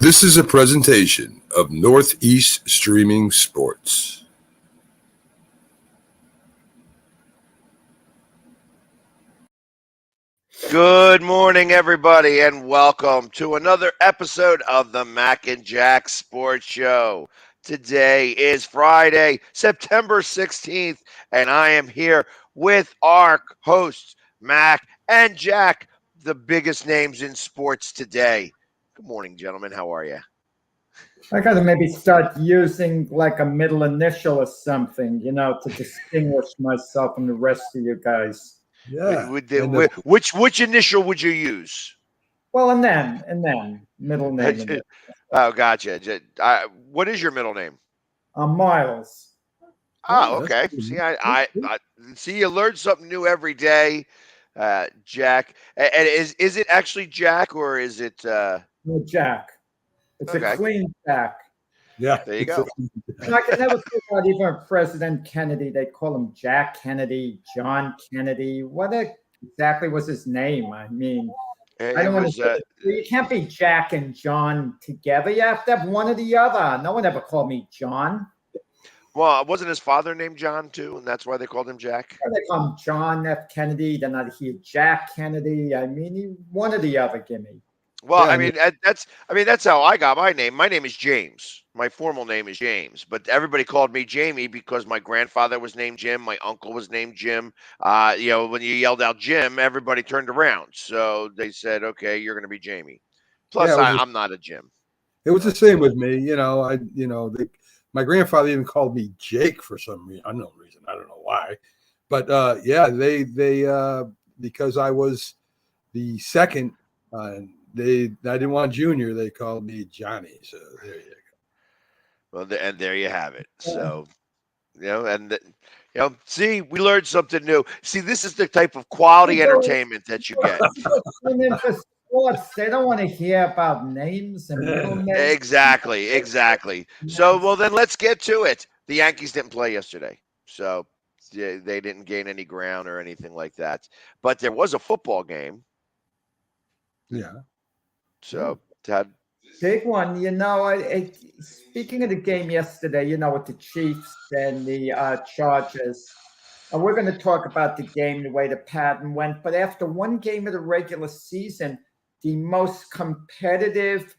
This is a presentation of Northeast Streaming Sports. Good morning, everybody, and welcome to another episode of the Mac and Jack Sports Show. Today is Friday, September 16th, and I am here with our hosts, Mac and Jack, the biggest names in sports today. Good morning, gentlemen. How are you? I got to maybe start using like a middle initial or something, to distinguish myself from the rest of you guys. Yeah. Which initial would you use? Well, and then middle name. Oh, gotcha. What is your middle name? Miles. Oh, okay. See, I see you learn something new every day, Jack. And is it actually Jack or is it? No, Jack. It's Okay. a clean Jack. Yeah. There you go. I can never figure out even President Kennedy. They call him Jack Kennedy, John Kennedy. What exactly was his name? I mean, I don't want to. You can't be Jack and John together. You have to have one or the other. No one ever called me John. Well, wasn't his father named John too, and that's why they called him Jack? They call him John F. Kennedy. Then I hear Jack Kennedy. I mean, one or the other. Give me. Well, Yeah, that's how I got my name. My name is James. My formal name is James, but everybody called me Jamie because my grandfather was named Jim. My uncle was named Jim. When you yelled out Jim, everybody turned around. So they said, "Okay, you're going to be Jamie." Plus, Yeah, I'm not a Jim. It was the same with me. My grandfather even called me Jake for some reason. Unknown reason. I don't know why. But they because I was the second, I didn't want Junior. They called me Johnny. So there you go. Well, and there you have it. So, see, we learned something new. See, this is the type of quality entertainment that you get. And then for sports, they don't want to hear about names and middle names. Exactly. So, well, then let's get to it. The Yankees didn't play yesterday, so they didn't gain any ground or anything like that. But there was a football game. Yeah. So, Ted. Big one. Speaking of the game yesterday, with the Chiefs and the Chargers, we're going to talk about the game, the way the pattern went. But after one game of the regular season, the most competitive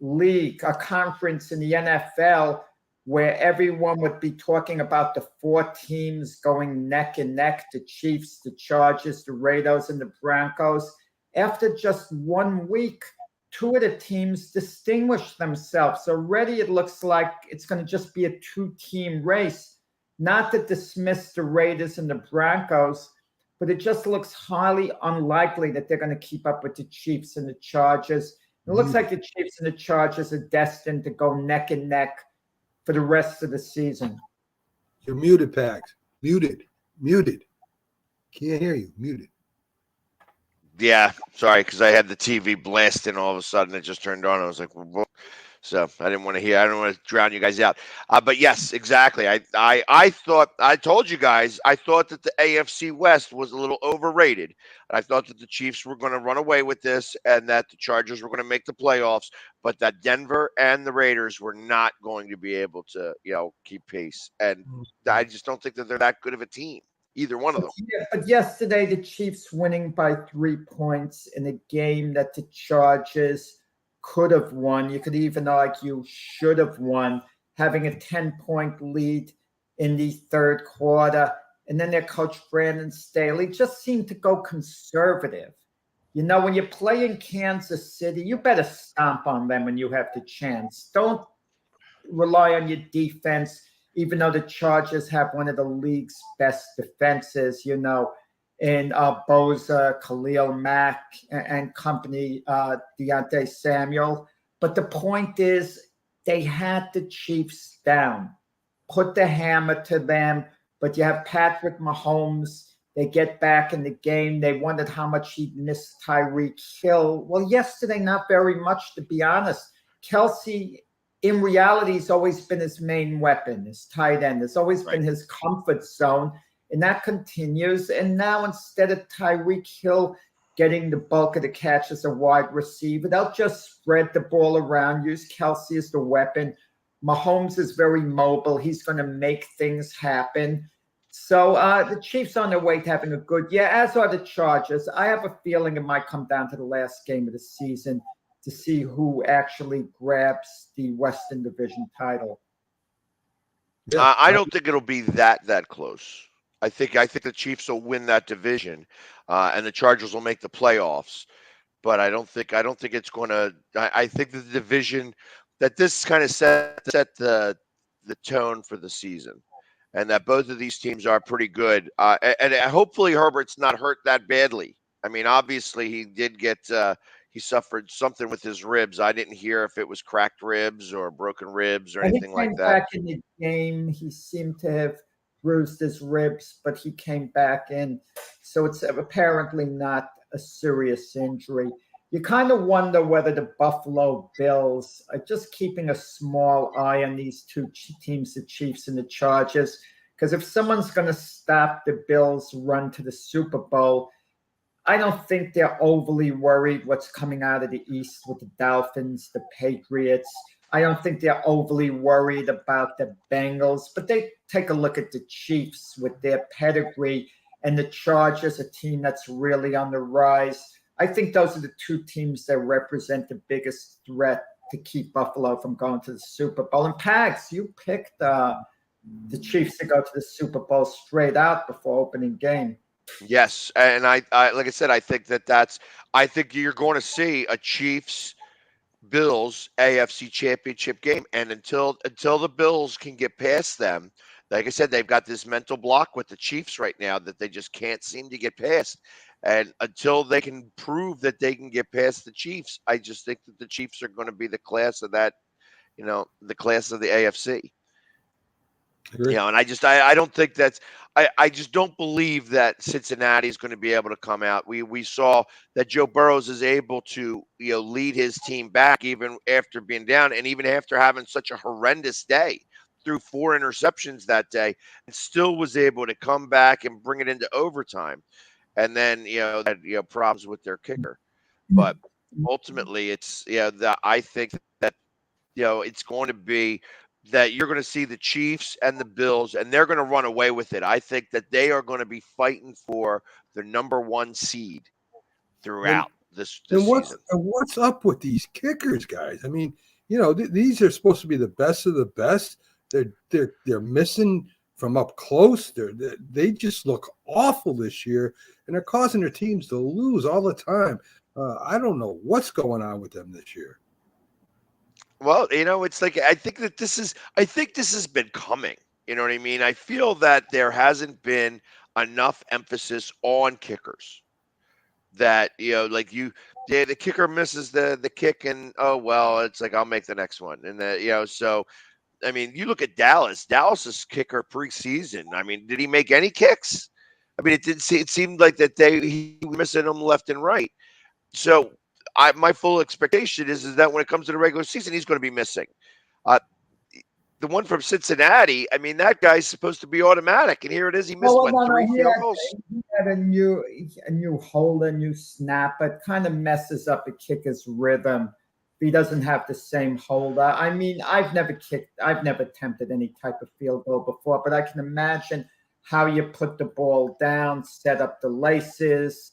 league, a conference in the NFL, where everyone would be talking about the four teams going neck and neck, the Chiefs, the Chargers, the Raiders, and the Broncos. After just 1 week, two of the teams distinguished themselves. Already it looks like it's going to just be a two-team race. Not to dismiss the Raiders and the Broncos, but it just looks highly unlikely that they're going to keep up with the Chiefs and the Chargers. It looks like the Chiefs and the Chargers are destined to go neck and neck for the rest of the season. You're muted, Pax. Muted. Can't hear you. Muted. Yeah, sorry, because I had the TV blasting. All of a sudden, it just turned on. I was like, "Whoa." So I didn't want to hear. I don't want to drown you guys out. But yes, exactly. I told you guys, I thought that the AFC West was a little overrated. I thought that the Chiefs were going to run away with this and that the Chargers were going to make the playoffs, but that Denver and the Raiders were not going to be able to, keep pace. And I just don't think that they're that good of a team. Either one of them. Yeah, but yesterday, the Chiefs winning by 3 points in a game that the Chargers could have won. You could even argue should have won, having a 10-point lead in the third quarter. And then their coach, Brandon Staley, just seemed to go conservative. When you play in Kansas City, you better stomp on them when you have the chance. Don't rely on your defense. Even though the Chargers have one of the league's best defenses, in Bosa, Khalil Mack, and company, Deontay Samuel. But the point is, they had the Chiefs down, put the hammer to them. But you have Patrick Mahomes. They get back in the game. They wondered how much he'd missed Tyreek Hill. Well, yesterday, not very much, to be honest. Kelsey, in reality, has always been his main weapon, his tight end. It's always been his comfort zone, and that continues. And now instead of Tyreek Hill getting the bulk of the catch as a wide receiver. They'll just spread the ball around, use Kelsey as the weapon. Mahomes is very mobile. He's going to make things happen. So the Chiefs on their way to having a good year, as are the Chargers. I have a feeling it might come down to the last game of the season to see who actually grabs the Western Division title. Yeah, I don't think it'll be that close. I think the Chiefs will win that division, and the Chargers will make the playoffs. But I don't think it's going to. I think the division that this kind of set the tone for the season, and that both of these teams are pretty good. And hopefully Herbert's not hurt that badly. I mean, obviously he did get he suffered something with his ribs. I didn't hear if it was cracked ribs or broken ribs or anything like that. Back in the game, he seemed to have bruised his ribs, but he came back in. So it's apparently not a serious injury. You kind of wonder whether the Buffalo Bills are just keeping a small eye on these two teams, the Chiefs and the Chargers, because if someone's going to stop the Bills' run to the Super Bowl, I don't think they're overly worried what's coming out of the East with the Dolphins, the Patriots. I don't think they're overly worried about the Bengals, but they take a look at the Chiefs with their pedigree and the Chargers, a team that's really on the rise. I think those are the two teams that represent the biggest threat to keep Buffalo from going to the Super Bowl. And Pags, you picked the Chiefs to go to the Super Bowl straight out before opening game. Yes, and I like I said, I think I think you're going to see a Chiefs Bills AFC Championship game, and until the Bills can get past them, like I said, they've got this mental block with the Chiefs right now that they just can't seem to get past. And until they can prove that they can get past the Chiefs, I just think that the Chiefs are going to be the class of that, the class of the AFC. Agree. And I don't think I just don't believe that Cincinnati is going to be able to come out. We saw that Joe Burrows is able to, lead his team back even after being down and even after having such a horrendous day, threw 4 interceptions that day and still was able to come back and bring it into overtime. And then, had problems with their kicker. But ultimately it's, I think that, it's going to be that you're going to see the Chiefs and the Bills, and they're going to run away with it. I think that they are going to be fighting for the number 1 seed throughout this season. What's up with these kickers, guys? I mean, these are supposed to be the best of the best. They're missing from up close. They just look awful this year, and they're causing their teams to lose all the time. I don't know what's going on with them this year. Well, it's like I think this has been coming. You know what I mean? I feel that there hasn't been enough emphasis on kickers. That the kicker misses the kick, and oh well, it's like I'll make the next one, and so. I mean, you look at Dallas. Dallas's kicker preseason. I mean, did he make any kicks? I mean, it seemed like that he was missing them left and right. So, my full expectation is that when it comes to the regular season, he's going to be missing. The one from Cincinnati. I mean, that guy's supposed to be automatic, and here it is. He missed 3 field goals. He had a new hold, a new snap. It kind of messes up a kicker's rhythm. He doesn't have the same holder. I mean, I've never attempted any type of field goal before, but I can imagine how you put the ball down, set up the laces.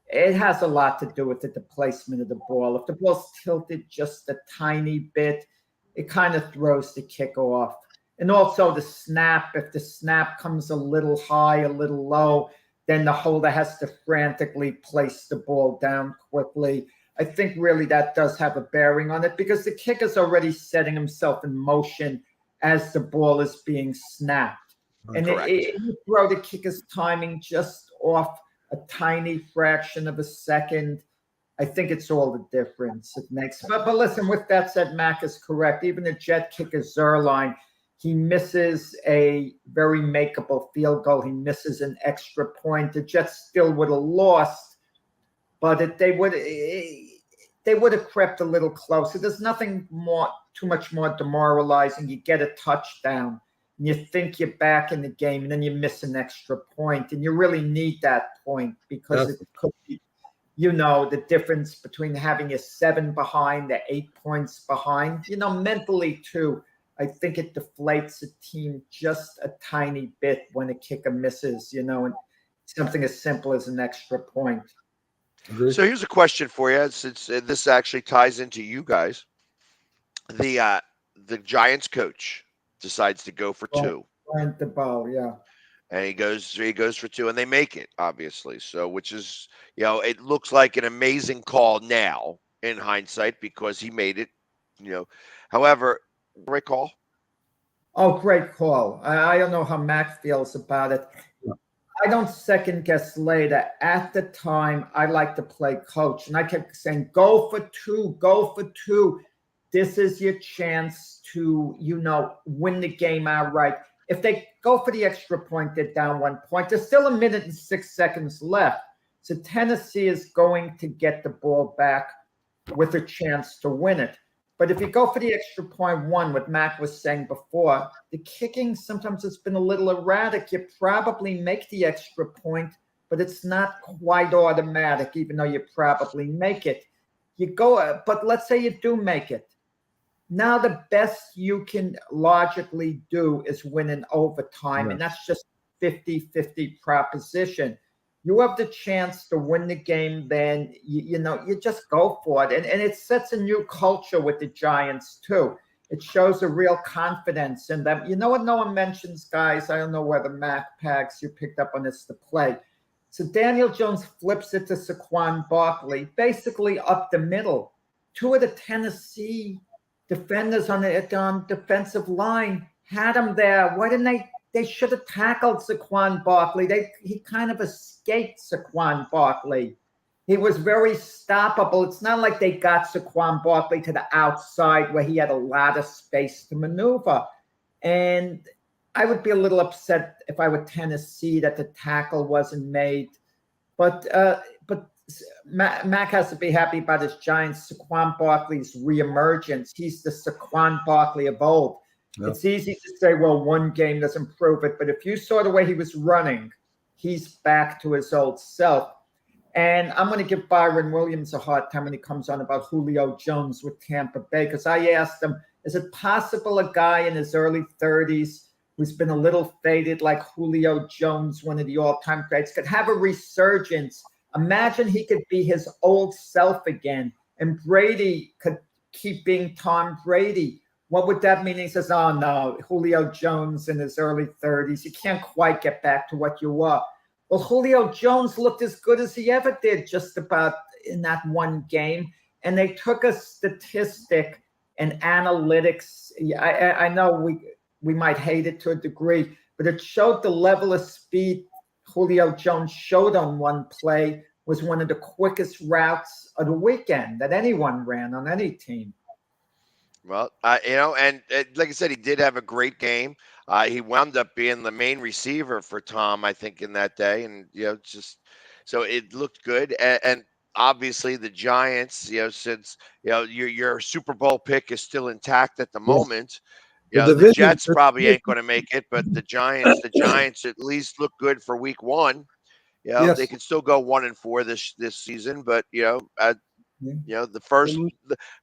It has a lot to do with the placement of the ball. If the ball's tilted just a tiny bit, it kind of throws the kick off. And also the snap, if the snap comes a little high, a little low, then the holder has to frantically place the ball down quickly. I think really that does have a bearing on it because the kicker's already setting himself in motion as the ball is being snapped. And you throw the kicker's timing just off a tiny fraction of a second. I think it's all the difference it makes. But listen, with that said, Mac is correct. Even the Jet kicker Zerline, he misses a very makeable field goal. He misses an extra point. The Jets still would have lost. But they would have crept a little closer. There's nothing too much more demoralizing. You get a touchdown, and you think you're back in the game, and then you miss an extra point, and you really need that point because it could be the difference between having a 7 behind, the 8 points behind, mentally too. I think it deflates a team just a tiny bit when a kicker misses, and something as simple as an extra point. Agree. So here's a question for you, since this actually ties into you guys. The Giants coach decides to go for two, Brian DeBow, yeah. and he goes for two, and they make it, obviously. So, which is, it looks like an amazing call now in hindsight because he made it. However, great call. Oh, great call. I don't know how Mac feels about it. Yeah. I don't second guess later. At the time, I like to play coach, and I kept saying, go for two, go for two. This is your chance to, win the game outright. If they go for the extra point, they're down 1 point. There's still 1 minute and 6 seconds left. So Tennessee is going to get the ball back with a chance to win it. But if you go for the extra point one, what Mac was saying before, the kicking sometimes has been a little erratic. You probably make the extra point, but it's not quite automatic, even though you probably make it. But let's say you do make it. Now the best you can logically do is win in overtime, and that's just 50-50 proposition. You have the chance to win the game, then you just go for it. And it sets a new culture with the Giants too. It shows a real confidence in them. You know what no one mentions, guys? I don't know whether Mac Pags, you picked up on this, the play. So Daniel Jones flips it to Saquon Barkley, basically up the middle. Two of the Tennessee defenders on the defensive line had him there. Why didn't they should have tackled Saquon Barkley. He kind of escaped Saquon Barkley. He was very stoppable. It's not like they got Saquon Barkley to the outside where he had a lot of space to maneuver. And I would be a little upset if I were Tennessee that the tackle wasn't made. But Mac has to be happy about his Giants. Saquon Barkley's reemergence. He's the Saquon Barkley of old. Yep. It's easy to say, well, one game doesn't prove it. But if you saw the way he was running, he's back to his old self. And I'm going to give Byron Williams a hard time when he comes on about Julio Jones with Tampa Bay, because I asked him, is it possible a guy in his early 30s who's been a little faded like Julio Jones, one of the all-time greats, could have a resurgence? Imagine he could be his old self again, and Brady could keep being Tom Brady. What would that mean? He says, oh, no, Julio Jones in his early 30s. You can't quite get back to what you were. Well, Julio Jones looked as good as he ever did just about in that one game. And they took a statistic and analytics. I know we might hate it to a degree, but it showed the level of speed Julio Jones showed on one play was one of the quickest routes of the weekend that anyone ran on any team. Well, and like I said, he did have a great game. He wound up being the main receiver for Tom, I think, in that day. And, just so it looked good. And obviously the Giants, since, your Super Bowl pick is still intact at the moment, the Jets probably ain't going to make it, but the Giants at least look good for week one. They can still go 1-4 this season, but, the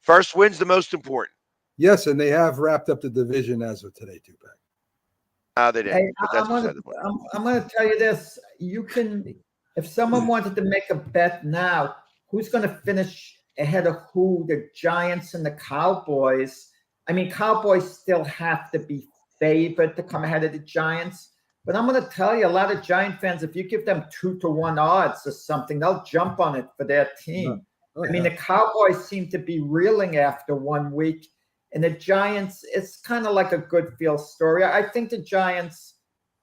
first win's the most important. Yes, and they have wrapped up the division as of today, too, Pat. They did. Hey, I'm going to tell you this. You can, if someone wanted to make a bet now, who's going to finish ahead of who? The Giants and the Cowboys. I mean, Cowboys still have to be favored to come ahead of the Giants. But I'm going to tell you, a lot of Giant fans, if you give them 2-1 odds or something, they'll jump on it for their team. Oh, yeah. I mean, the Cowboys seem to be reeling after 1 week. And the Giants, it's kind of like a good feel story. I think the Giants,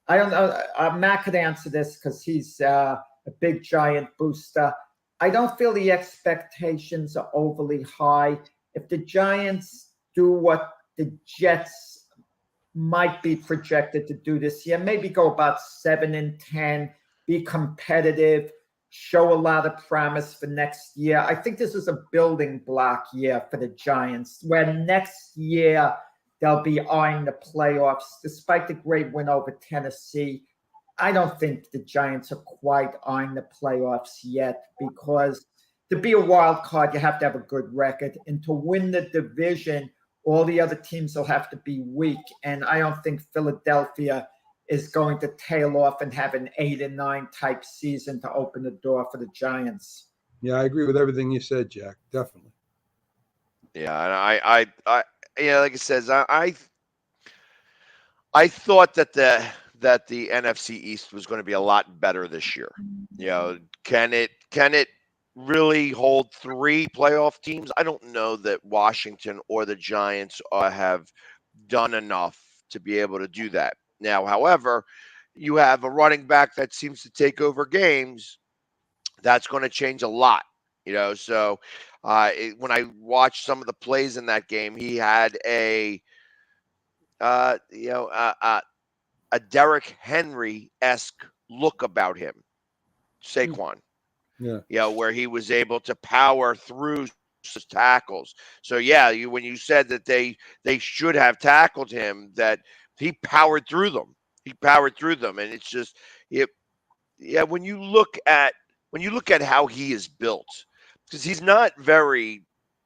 I don't know, Matt could answer this because he's a big Giant booster. I don't feel the expectations are overly high. If the Giants do what the Jets might be projected to do this year, maybe go about 7-10, be competitive, show a lot of promise for next year. I think this is a building block year for the Giants, where next year they'll be eyeing the playoffs. Despite the great win over Tennessee, I don't think the Giants are quite eyeing the playoffs yet, because to be a wild card, you have to have a good record. And to win the division, all the other teams will have to be weak. And I don't think Philadelphia is going to tail off and have an 8-9 type season to open the door for the Giants. Yeah, I agree with everything you said, Jack. Definitely. Yeah, and I like it says, I thought that the NFC East was going to be a lot better this year. Can it really hold 3 playoff teams? I don't know that Washington or the Giants have done enough to be able to do that. Now, however, you have a running back that seems to take over games. That's going to change a lot, So when I watched some of the plays in that game, he had a Derrick Henry-esque look about him, Saquon. Yeah. Where he was able to power through tackles. So when you said that they should have tackled him, that he powered through them. And it's just when you look at how he is built, because he's not very,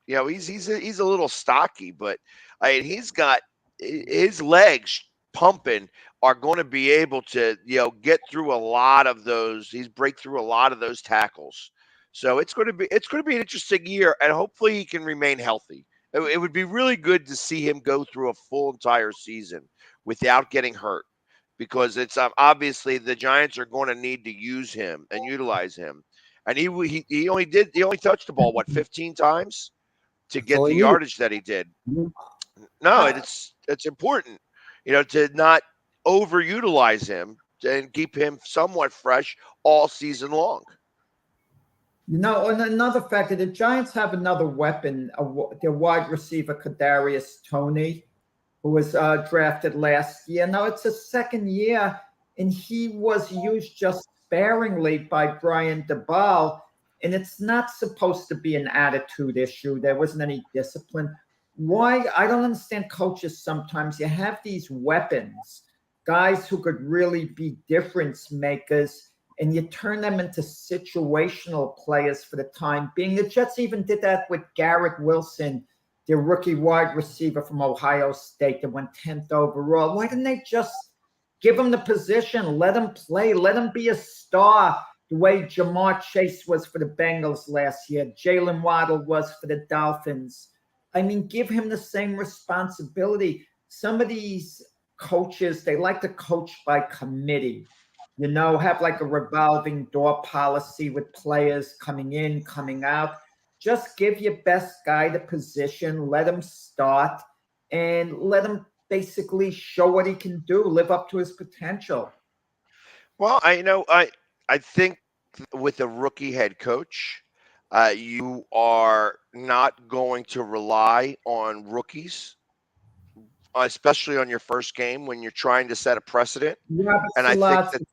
he's a little stocky, but he's got his legs pumping are going to be able to, get through a lot of those. He's break through a lot of those tackles. So it's going to be an interesting year, and hopefully he can remain healthy. It would be really good to see him go through a full entire season without getting hurt, because it's obviously the Giants are going to need to use him and utilize him. And he only touched the ball 15 times to get the yardage that he did. No, it's important, to not overutilize him and keep him somewhat fresh all season long. And another factor, the Giants have another weapon, their wide receiver, Kadarius Toney, who was drafted last year. Now, it's his second year, and he was used just sparingly by Brian Daboll, and it's not supposed to be an attitude issue. There wasn't any discipline. Why? I don't understand coaches sometimes. You have these weapons, guys who could really be difference makers, and you turn them into situational players for the time being. The Jets even did that with Garrett Wilson, their rookie wide receiver from Ohio State that went 10th overall. Why didn't they just give him the position, let him play, let him be a star the way Jamar Chase was for the Bengals last year, Jalen Waddle was for the Dolphins? I mean, give him the same responsibility. Some of these coaches, they like to coach by committee, have like a revolving door policy with players coming in, coming out. Just give your best guy the position, let him start, and let him basically show what he can do, live up to his potential. Well, I think with a rookie head coach, you are not going to rely on rookies, especially on your first game when you're trying to set a precedent. Yeah, and I think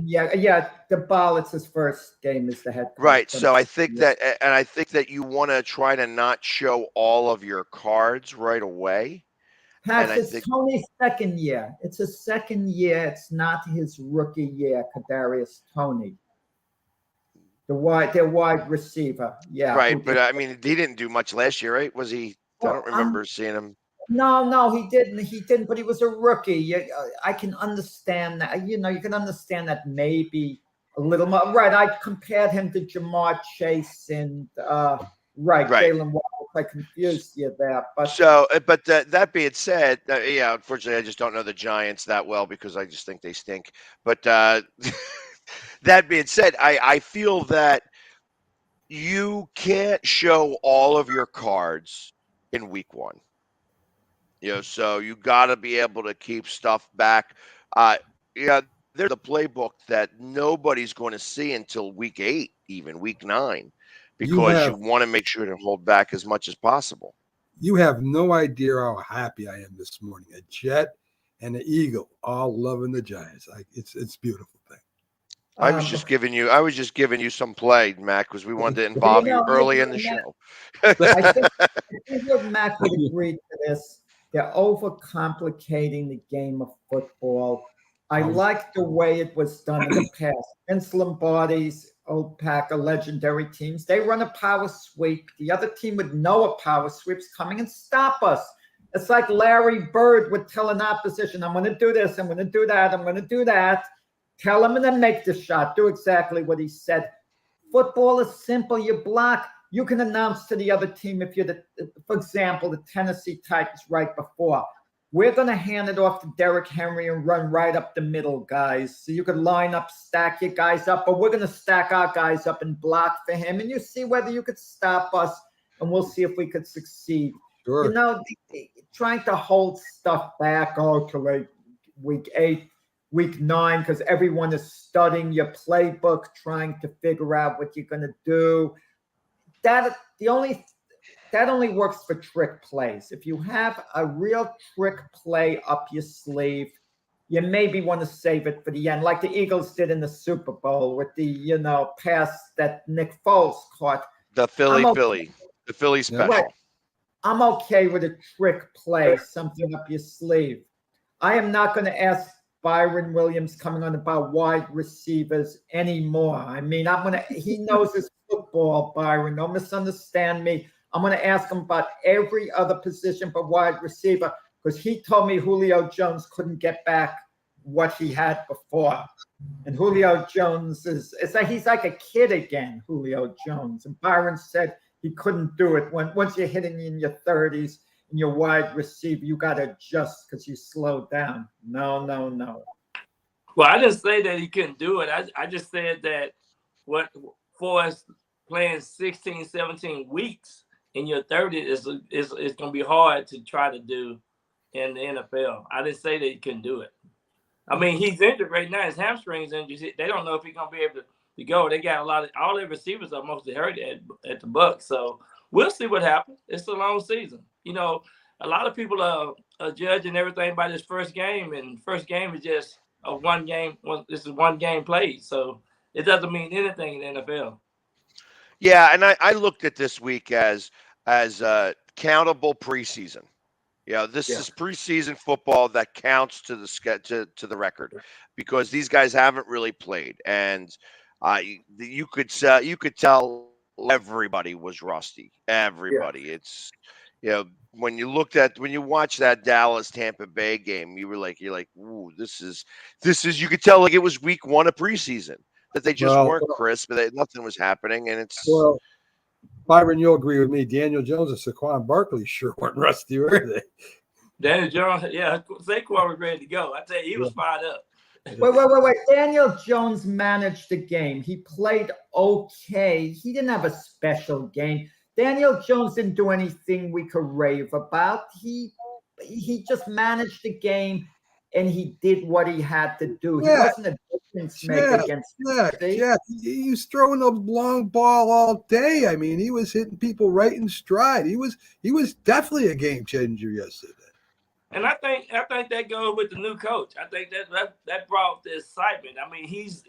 that Daboll, it's his first game as the head coach. Right. So I think that you want to try to not show all of your cards right away. It's Tony's second year. It's his second year. It's not his rookie year, Kadarius Toney. Their wide receiver. Yeah. Right. But I mean, he didn't do much last year, right? Was he? I don't remember seeing him. No, he didn't, but he was a rookie. I can understand that. You can understand that maybe a little more. Right. I compared him to Jamar Chase and Jalen Waddle. I confused you there. But that being said, unfortunately, I just don't know the Giants that well because I just think they stink. But that being said, I feel that you can't show all of your cards in week one. So you got to be able to keep stuff back. There's a playbook that nobody's going to see until week 8, even week 9, because you want to make sure to hold back as much as possible. You have no idea how happy I am this morning. A Jet and an Eagle all loving the Giants. It's a beautiful thing. I was just giving you some play, Mac, because we wanted to involve you early in the show. I think Mac would agree to this. They're overcomplicating the game of football. I like the way it was done in the past. Vince Lombardi's old pack of legendary teams. They run a power sweep. The other team would know a power sweep's coming and stop us. It's like Larry Bird would tell an opposition, I'm going to do this, I'm going to do that, I'm going to do that. Tell him and then make the shot. Do exactly what he said. Football is simple. You block. You can announce to the other team if you're for example, the Tennessee Titans right before. We're going to hand it off to Derrick Henry and run right up the middle, guys. So you could line up, stack your guys up, but we're going to stack our guys up and block for him. And you see whether you could stop us, and we'll see if we could succeed. Sure. You know, trying to hold stuff back till like week 8, week 9, because everyone is studying your playbook, trying to figure out what you're going to do. That only works for trick plays. If you have a real trick play up your sleeve, you maybe want to save it for the end, like the Eagles did in the Super Bowl with the pass that Nick Foles caught. The Philly special. Right. I'm okay with a trick play, something up your sleeve. I am not going to ask Byron Williams coming on about wide receivers anymore. I mean, he knows his football, Byron. Don't misunderstand me. I'm going to ask him about every other position but wide receiver, because he told me Julio Jones couldn't get back what he had before. And Julio Jones he's like a kid again, Julio Jones. And Byron said he couldn't do it. Once you're hitting in your 30s and you're wide receiver, you got to adjust because you slowed down. No. Well, I didn't say that he couldn't do it. I just said that for us playing 16, 17 weeks in your 30s is going to be hard to try to do in the NFL. I didn't say that he couldn't do it. I mean, he's injured right now. His hamstring's injured. They don't know if he's going to be able to go. They got all their receivers are mostly hurt at the Bucs. So we'll see what happens. It's a long season. A lot of people are judging everything by this first game, and first game is just a one game. This is one game played, so it doesn't mean anything in the NFL. Yeah, and I looked at this week as countable preseason. This is preseason football that counts to the record, because these guys haven't really played, and you could tell everybody was rusty. Everybody. It's when you watch that Dallas Tampa Bay game, you're like, ooh, this is you could tell like it was week 1 of preseason, that they just weren't crisp, nothing was happening, and it's Byron, you'll agree with me. Daniel Jones and Saquon Barkley sure weren't rusty, were they? Daniel Jones, Saquon was ready to go. I tell you, he was fired up. Wait. Daniel Jones managed the game. He played okay. He didn't have a special game. Daniel Jones didn't do anything we could rave about. He just managed the game, and he did what he had to do. He wasn't a difference maker against Tennessee. Yeah, he was throwing a long ball all day. I mean, he was hitting people right in stride. He was definitely a game changer yesterday. And I think that goes with the new coach. I think that brought the excitement. I mean, he's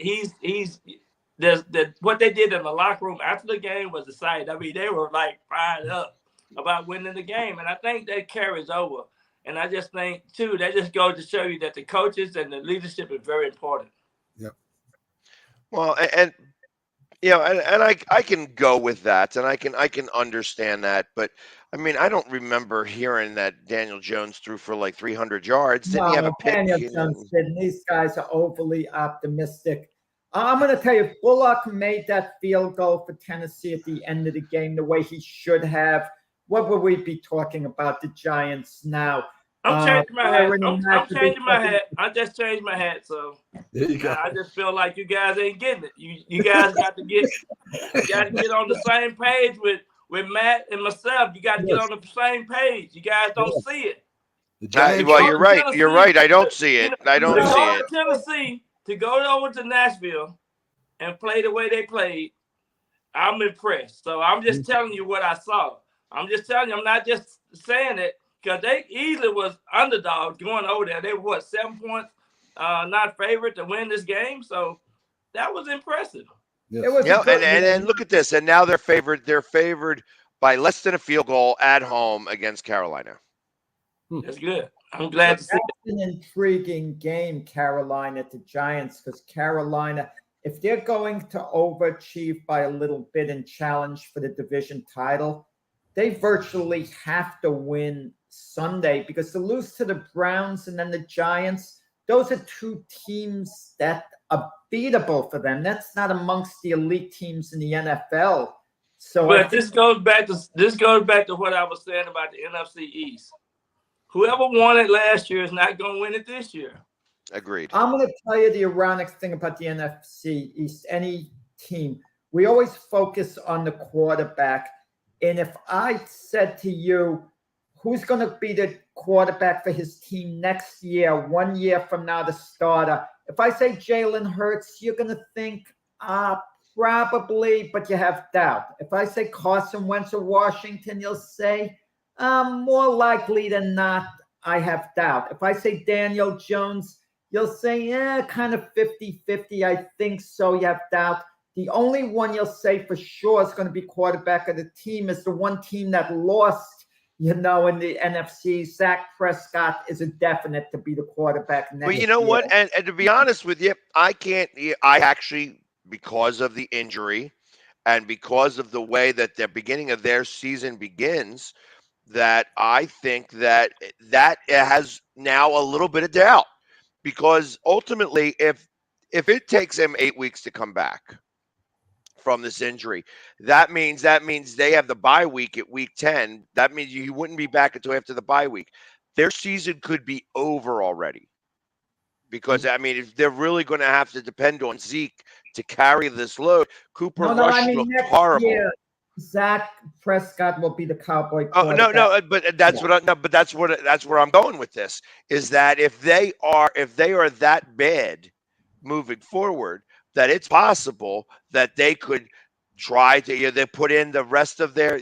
what they did in the locker room after the game was exciting. I mean, they were like fired up about winning the game, and I think that carries over. And I just think too, that just goes to show you that the coaches and the leadership is very important. Yeah. Well, and I can go with that, and I can understand that, but I mean, I don't remember hearing that Daniel Jones threw for like 300 yards. Didn't he have a pick? Daniel Jones didn't. These guys are overly optimistic. I'm going to tell you, Bullock made that field goal for Tennessee at the end of the game the way he should have. What would we be talking about the Giants now? I'm changing my hat. I'm changing my hat. I just changed my hat, so I just feel like you guys ain't getting it. You guys got to get on the same page with Matt and myself. You got to get on the same page. You guys don't see it. Well, you're right. You're right. I don't see it. I don't see it. Tennessee to go over to Nashville and play the way they played, I'm impressed. So I'm just telling you what I saw. I'm just telling you. I'm not just saying it. Because they easily was underdogs going over there. They were 7 points, not favorite to win this game. So that was impressive. Yes. And look at this. And now they're favored. They're favored by less than a field goal at home against Carolina. That's good. I'm glad to see it. An intriguing game, Carolina to Giants, because Carolina, if they're going to overachieve by a little bit and challenge for the division title, they virtually have to win Sunday, because to lose to the Browns and then the Giants, those are two teams that are beatable for them. That's not amongst the elite teams in the NFL. So But this goes back to what I was saying about the NFC East. Whoever won it last year is not going to win it this year. Agreed. I'm going to tell you the ironic thing about the NFC East. Any team, we always focus on the quarterback. And if I said to you, who's going to be the quarterback for his team next year, 1 year from now, the starter? If I say Jalen Hurts, you're going to think, probably, but you have doubt. If I say Carson Wentz of Washington, you'll say, more likely than not, I have doubt. If I say Daniel Jones, you'll say, kind of 50-50. I think so. You have doubt. The only one you'll say for sure is going to be quarterback of the team is the one team that lost, in the NFC. Dak Prescott is a definite to be the quarterback next Well, you know year. what? And to be honest with you, I actually, because of the injury and because of the way that the beginning of their season begins, that I think that has now a little bit of doubt, because ultimately, if it takes them 8 weeks to come back from this injury, that means they have the bye week at week 10. That means you wouldn't be back until after the bye week. Their season could be over already, because if they're really going to have to depend on Zeke to carry this load. Cooper Rush looked next horrible. year, Dak Prescott will be the Cowboy Oh quarterback. no, but that's that's where I'm going with this, is that if they are that bad moving forward, that it's possible that they could try to they put in the rest of their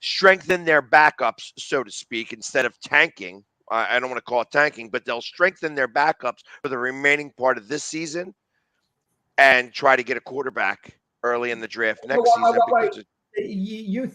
strengthen their backups, so to speak, instead of tanking. I don't want to call it tanking, but they'll strengthen their backups for the remaining part of this season and try to get a quarterback early in the draft next season. Because you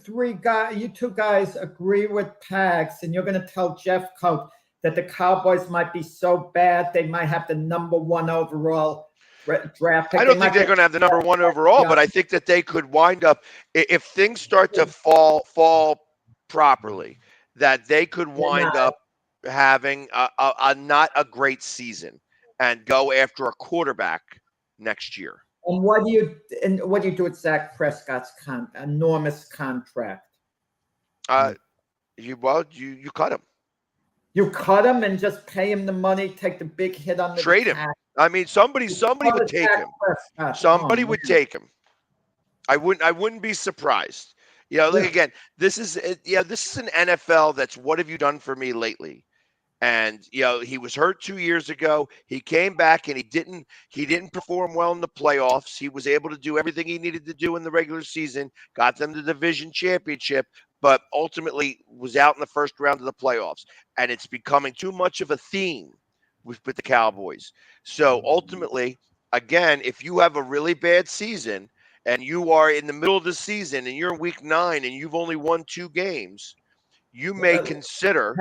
two guys agree with Pags, and you're going to tell Jeff Coat that the Cowboys might be so bad they might have the number 1 overall draft pick. I don't think they're going to have the number 1 overall, but I think that they could wind up, if things start to fall properly, that they could wind up having a not a great season and go after a quarterback next year. And what do you do with Dak Prescott's enormous contract? You cut him. You cut him and just pay him the money, take the big hit on the trade him. Somebody would take him. Somebody would take him. I wouldn't be surprised. Again, this is an NFL that's what have you done for me lately? And he was hurt 2 years ago. He came back and he didn't perform well in the playoffs. He was able to do everything he needed to do in the regular season, got them the division championship, but ultimately was out in the first round of the playoffs. And it's becoming too much of a theme with the Cowboys. So ultimately, again, if you have a really bad season and you are in the middle of the season and you're in week 9 and you've only won 2 games, you may consider.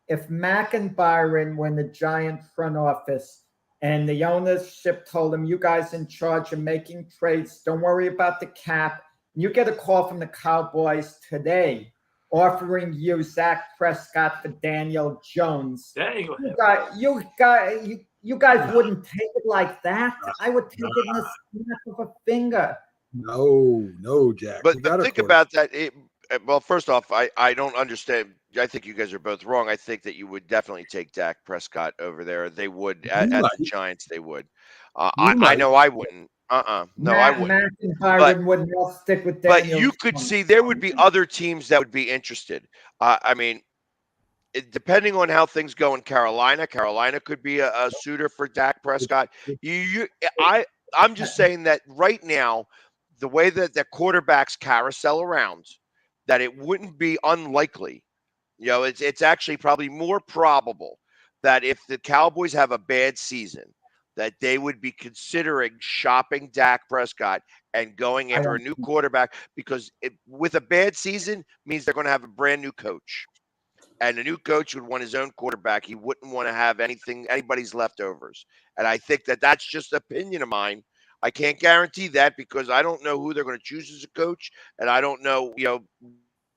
If Mack and Byron were in the Giant front office and the ownership told them, you guys in charge of making trades, don't worry about the cap, you get a call from the Cowboys today offering you Dak Prescott for Daniel Jones, you guys wouldn't take it like that. I would take it in the snap of a finger. No, Jack. But think about that. Well, first off, I don't understand. I think you guys are both wrong. I think that you would definitely take Dak Prescott over there. They would at the Giants. They would. I know I wouldn't. No, I wouldn't. Matt and Byron wouldn't all stick with Daniel. But you could see there would be other teams that would be interested. Depending on how things go in Carolina could be a suitor for Dak Prescott. I'm just saying that right now, the way that the quarterbacks carousel around, that it wouldn't be unlikely. It's actually probably more probable that if the Cowboys have a bad season, that they would be considering shopping Dak Prescott and going after a new quarterback, because with a bad season means they're going to have a brand new coach. and a new coach would want his own quarterback. He wouldn't want to have anybody's leftovers. And I think that that's just opinion of mine. I can't guarantee that because I don't know who they're going to choose as a coach, and I don't know,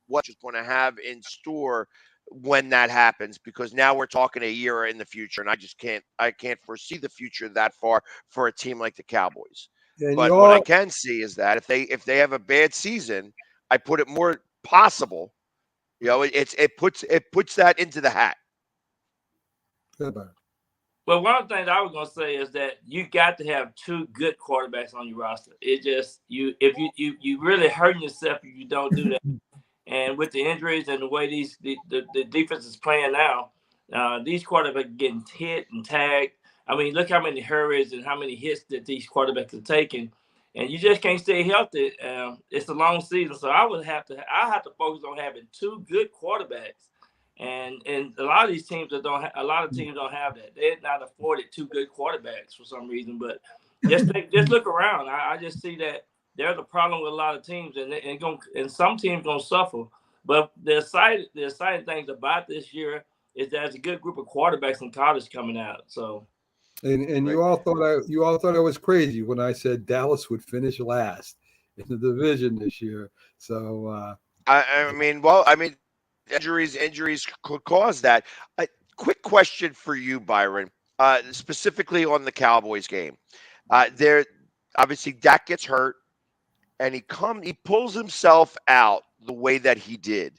what is going to have in store when that happens. Because now we're talking a year in the future, and I can't foresee the future that far for a team like the Cowboys. And But what I can see is that if they have a bad season, I put it more possible. It puts that into the hat. Well, one of the things I was gonna say is that you got to have two good quarterbacks on your roster. It just if you really hurting yourself if you don't do that. And with the injuries and the way the defense is playing now, these quarterbacks are getting hit and tagged. I mean, look how many hurries and how many hits that these quarterbacks are taking, and you just can't stay healthy. It's a long season, so I have to focus on having two good quarterbacks. And a lot of these teams don't have that. They're not afforded two good quarterbacks for some reason. But just look around. I just see that there's a problem with a lot of teams, and some teams gonna suffer. But the exciting things about this year is there's a good group of quarterbacks in college coming out. So, and you all thought I was crazy when I said Dallas would finish last in the division this year. So I mean, injuries could cause that. A quick question for you, Byron, specifically on the Cowboys game. There, obviously, Dak gets hurt, and he pulls himself out the way that he did.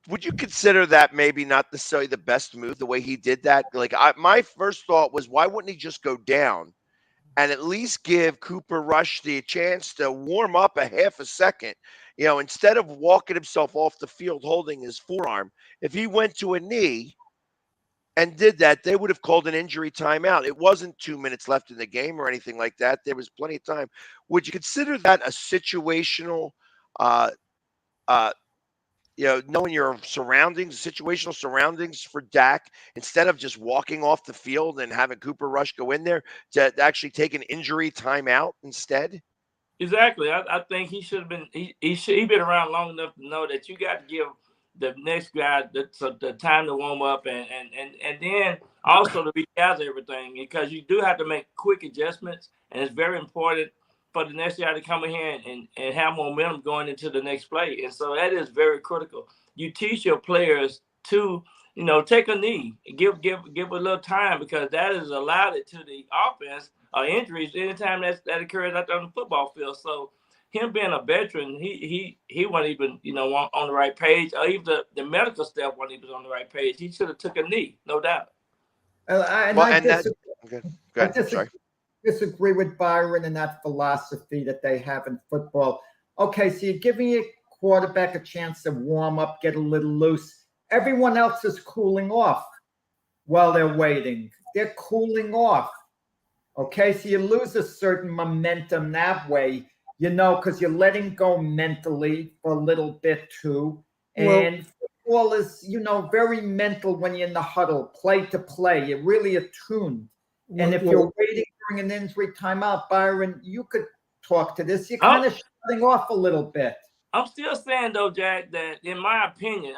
Would you consider that maybe not necessarily the best move, the way he did that? Like, my first thought was, why wouldn't he just go down and at least give Cooper Rush the chance to warm up a half a second? Instead of walking himself off the field holding his forearm, if he went to a knee and did that, they would have called an injury timeout. It wasn't 2 minutes left in the game or anything like that. There was plenty of time. Would you consider that a situational, knowing your situational surroundings for Dak, instead of just walking off the field and having Cooper Rush go in there, to actually take an injury timeout instead? Exactly. I think he should have been. He's been around long enough to know that you got to give the next guy the time to warm up and then also to regather everything, because you do have to make quick adjustments, and it's very important for the next guy to come in here and have momentum going into the next play. And so that is very critical. You teach your players to, take a knee, give a little time, because that is allowed it to the offense. Injuries anytime that occurs out there on the football field. So him being a veteran, he wasn't even on the right page, or even the medical staff wasn't even on the right page. He should have took a knee, no doubt. I disagree with Byron and that philosophy that they have in football. Okay, so you're giving your quarterback a chance to warm up, get a little loose. Everyone else is cooling off while they're waiting. They're cooling off. Okay, so you lose a certain momentum that way, because you're letting go mentally for a little bit too. And football is, very mental when you're in the huddle, play to play. You're really attuned. And if you're waiting during an injury timeout, Byron, you could talk to this. You're kind of shutting off a little bit. I'm still saying, though, Jack, that in my opinion,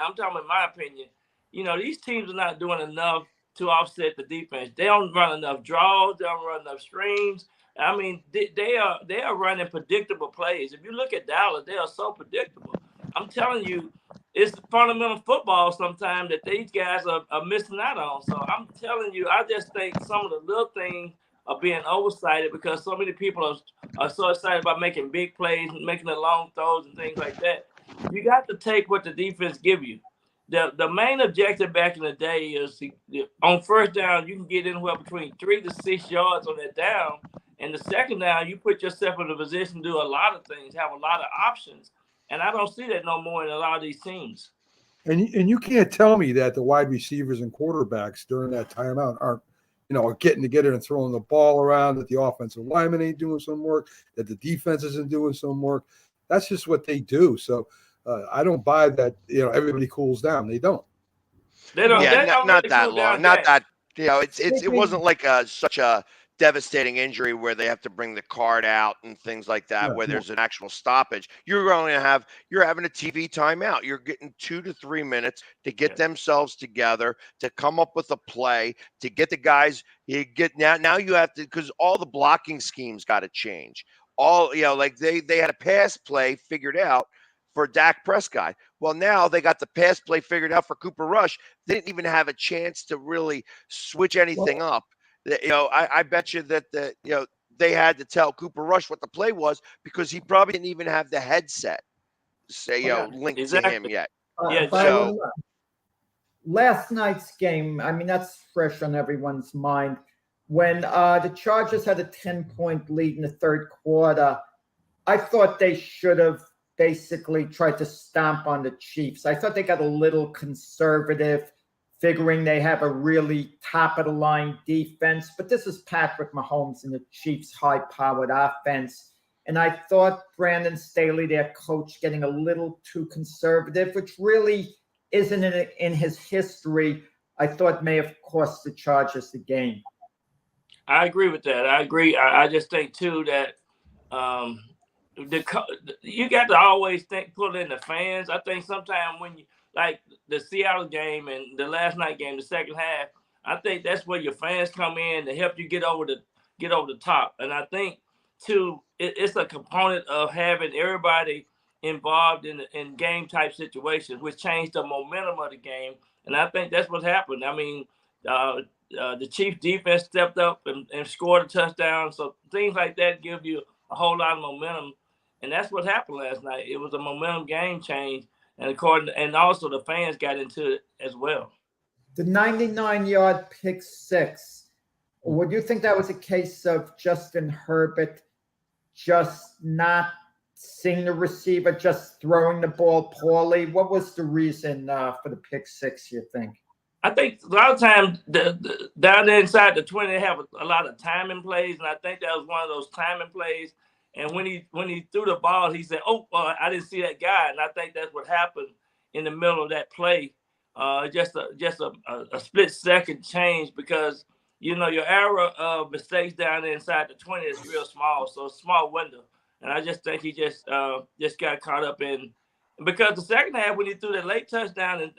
these teams are not doing enough to offset the defense. They don't run enough draws. They don't run enough screens. I mean, they are running predictable plays. If you look at Dallas, they are so predictable. I'm telling you, it's fundamental football sometimes that these guys are missing out on. So I'm telling you, I just think some of the little things are being oversighted because so many people are so excited about making big plays and making the long throws and things like that. You got to take what the defense give you. The main objective back in the day is on first down, you can get anywhere between 3 to 6 yards on that down. And the second down, you put yourself in a position to do a lot of things, have a lot of options. And I don't see that no more in a lot of these teams. And you can't tell me that the wide receivers and quarterbacks during that timeout aren't, are getting together and throwing the ball around, that the offensive lineman ain't doing some work, that the defense isn't doing some work. That's just what they do. So I don't buy that, everybody cools down. They don't. They don't. Yeah, they don't not really that cool long. down Not that. that, it wasn't like such a devastating injury where they have to bring the card out and things like that, Yeah, where there's an actual stoppage, you're having a TV timeout. You're getting 2 to 3 minutes to get themselves together, to come up with a play, to get the guys. You get now you have to, because all the blocking schemes got to change. All like they had a pass play figured out for Dak Prescott. Well, now they got the pass play figured out for Cooper Rush. They didn't even have a chance to really switch anything up. I bet you that they had to tell Cooper Rush what the play was because he probably didn't even have the headset linked to him yet. Byron, last night's game, I mean, that's fresh on everyone's mind. When the Chargers had a 10-point lead in the third quarter, I thought they should have basically tried to stomp on the Chiefs. I thought they got a little conservative, figuring they have a really top-of-the-line defense. But this is Patrick Mahomes and the Chiefs' high-powered offense. And I thought Brandon Staley, their coach, getting a little too conservative, which really isn't in his history, I thought may have cost the Chargers the game. I agree with that. I agree. I just think, too, that you got to always put in the fans. I think sometimes when you, like the Seattle game and the last night game, the second half, I think that's where your fans come in to help you get over the top. And I think too, it's a component of having everybody involved in game type situations, which changed the momentum of the game. And I think that's what happened. I mean, the Chiefs defense stepped up and scored a touchdown. So things like that give you a whole lot of momentum. And that's what happened last night. It was a momentum game change. And also the fans got into it as well. The 99-yard pick six, would you think that was a case of Justin Herbert just not seeing the receiver, just throwing the ball poorly? What was the reason for the pick six, you think? I think a lot of times down there inside the 20, they have a lot of timing plays, and I think that was one of those timing plays. And when he threw the ball, he said, "Oh, I didn't see that guy," and I think that's what happened in the middle of that play. Just a split second change because your area of mistakes down there inside the 20 is real small, so it's a small window. And I just think he just got caught up in, because the second half when he threw that late touchdown and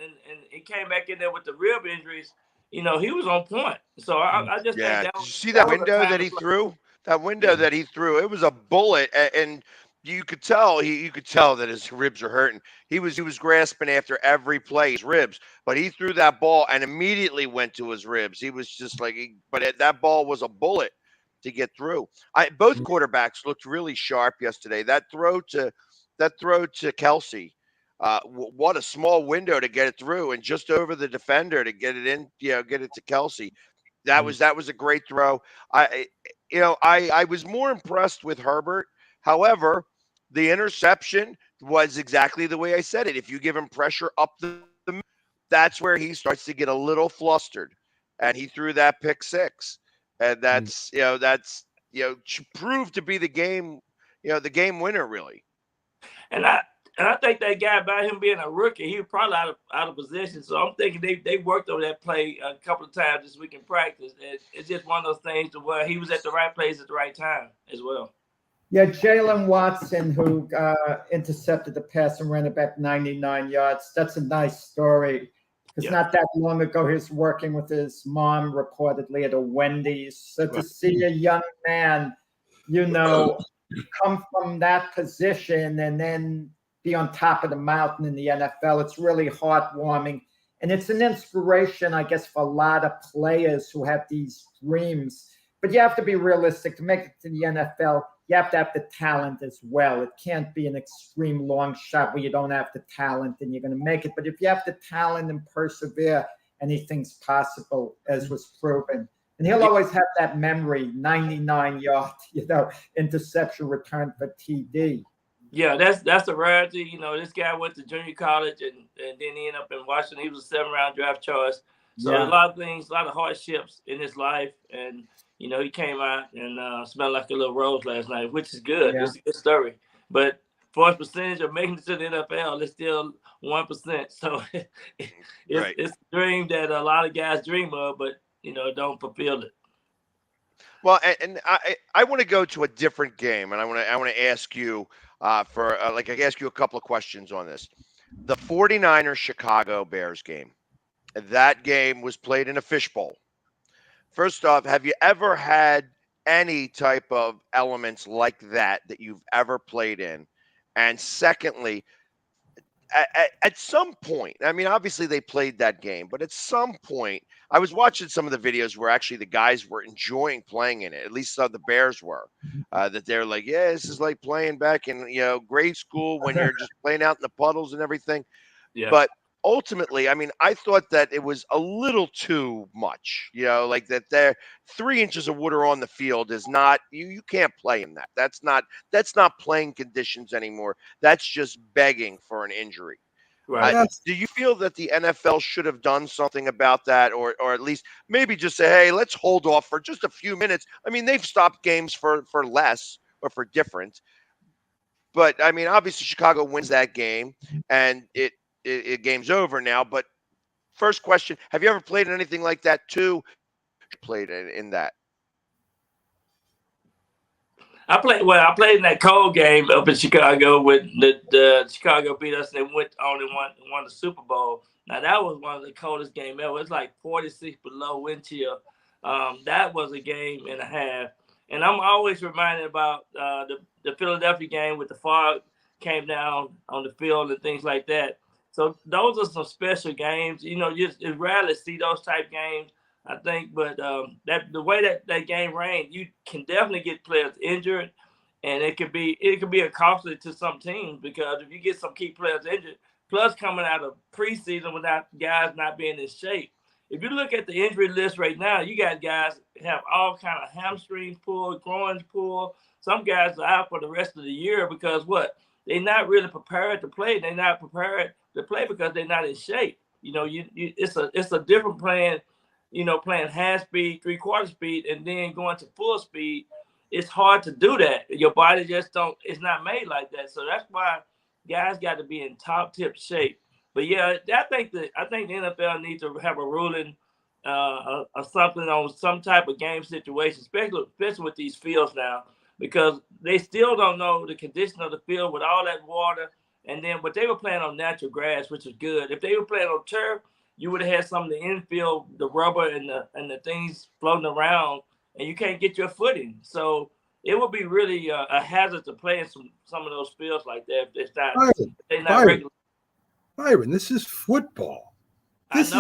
he came back in there with the rib injuries, he was on point. So I just think that was, did you see that window that he threw? That window that he threw, it was a bullet, and you could tell that his ribs are hurting. He was grasping after every play, his ribs, but he threw that ball and immediately went to his ribs. He was just like, that ball was a bullet to get through. Both quarterbacks looked really sharp yesterday. That throw to Kelsey, what a small window to get it through, and just over the defender to get it in, get it to Kelsey. That was a great throw. I was more impressed with Herbert. However, the interception was exactly the way I said it. If you give him pressure up the that's where he starts to get a little flustered, and he threw that pick six, and that's proved to be the game winner really. And I think that guy, by him being a rookie, he was probably out of position. So I'm thinking they worked on that play a couple of times this week in practice. It's just one of those things to where he was at the right place at the right time as well. Yeah, Jalen Watson, who intercepted the pass and ran it back 99 yards. That's a nice story. Because not that long ago, he was working with his mom reportedly at a Wendy's. So to see a young man, come from that position and then be on top of the mountain in the NFL, it's really heartwarming. And it's an inspiration, I guess, for a lot of players who have these dreams. But you have to be realistic. To make it to the NFL, you have to have the talent as well. It can't be an extreme long shot where you don't have the talent and you're going to make it. But if you have the talent and persevere, anything's possible, as was proven. And he'll always have that memory, 99-yard, interception return for TD. Yeah, that's a rarity. This guy went to junior college and then he ended up in Washington. He was a 7th-round draft choice. So a lot of things, a lot of hardships in his life. And, he came out and smelled like a little rose last night, which is good. Yeah. It's a good story. But for his percentage of making it to the NFL, it's still 1%. So it's a dream that a lot of guys dream of, but, don't fulfill it. Well, and I want to go to a different game, and I want to ask you for like I ask you a couple of questions on this. The 49ers Chicago Bears game. That game was played in a fishbowl. First off, have you ever had any type of elements like that you've ever played in? And secondly, at some point, I mean, obviously they played that game, but at some point, I was watching some of the videos where actually the guys were enjoying playing in it. At least the Bears were. That they're like, yeah, this is like playing back in grade school when you're just playing out in the puddles and everything. Yeah. But ultimately, I mean, I thought that it was a little too much. Like that. There, 3 inches of water on the field is not. You can't play in that. That's not playing conditions anymore. That's just begging for an injury. Right. Yes. Do you feel that the NFL should have done something about that, or at least maybe just say, hey, let's hold off for just a few minutes? I mean, they've stopped games for less or for different. But I mean, obviously Chicago wins that game, and it game's over now. But first question: have you ever played in anything like that too? Played in that? I played in that cold game up in Chicago with the Chicago beat us and they went on and won the Super Bowl. Now that was one of the coldest games ever. It's like 46 below wind chill. That was a game and a half. And I'm always reminded about the Philadelphia game with the fog came down on the field and things like that. So those are some special games. You rarely see those type games, I think. But that the way that game ran, you can definitely get players injured, and it could be a costly to some teams because if you get some key players injured, plus coming out of preseason without guys not being in shape. If you look at the injury list right now, you got guys have all kind of hamstrings pull, groins pull. Some guys are out for the rest of the year because what? They're not really prepared to play. They're not prepared to play because they're not in shape. It's a different plan. Playing half speed, 3/4 speed, and then going to full speed. It's hard to do that. Your body just it's not made like that. So that's why guys got to be in top tip shape. But yeah, I think the NFL needs to have a ruling or something on some type of game situation, especially with these fields now, because they still don't know the condition of the field with all that water. And then, but they were playing on natural grass, which is good. If they were playing on turf, you would have had some of the infield, the rubber and the things floating around, and you can't get your footing. So it would be really a hazard to play in some of those fields like that if they're not regular. Byron, this is football. This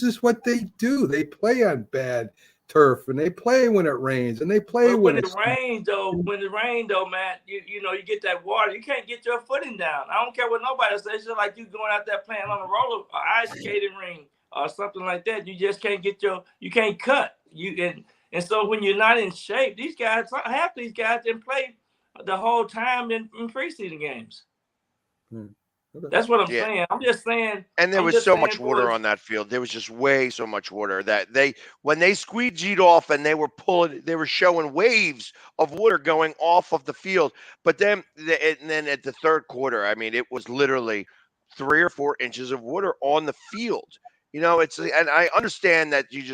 is what they do. They play on bad turf, and they play when it rains, and they play when it rains. When it rains, Matt, you get that water. You can't get your footing down. I don't care what nobody says. It's just like you going out there playing on a roller or ice skating ring or something like that. You just can't you can't cut. And so when you're not in shape, half these guys didn't play the whole time in preseason games. Okay. That's what I'm saying. I'm just saying. And there was so much water on that field. There was just way so much water that when they squeegeed off and they were showing waves of water going off of the field. But then at the third quarter, I mean, it was literally 3 or 4 inches of water on the field. And I understand that you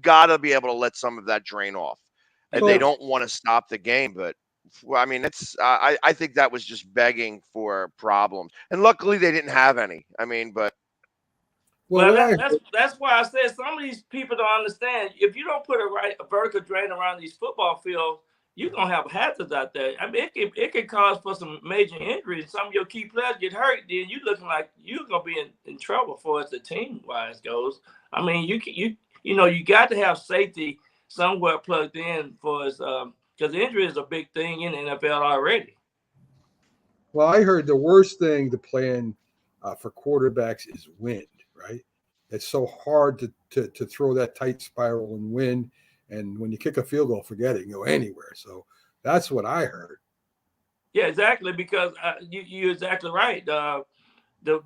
got to be able to let some of that drain off. And they don't want to stop the game, but I mean, I think that was just begging for problems, and luckily they didn't have any. I mean, but that's why I said some of these people don't understand. If you don't put a vertical drain around these football fields, you're gonna have hazards out there. I mean, it can cause for some major injuries. Some of your key players get hurt, then you looking like you're gonna be in trouble for as the team wise goes. I mean, you got to have safety somewhere plugged in for us. Because injury is a big thing in the NFL already. Well, I heard the worst thing to plan for quarterbacks is wind, right? It's so hard to throw that tight spiral in wind. And when you kick a field goal, forget it, you can go anywhere. So that's what I heard. Yeah, exactly. Because you're exactly right. The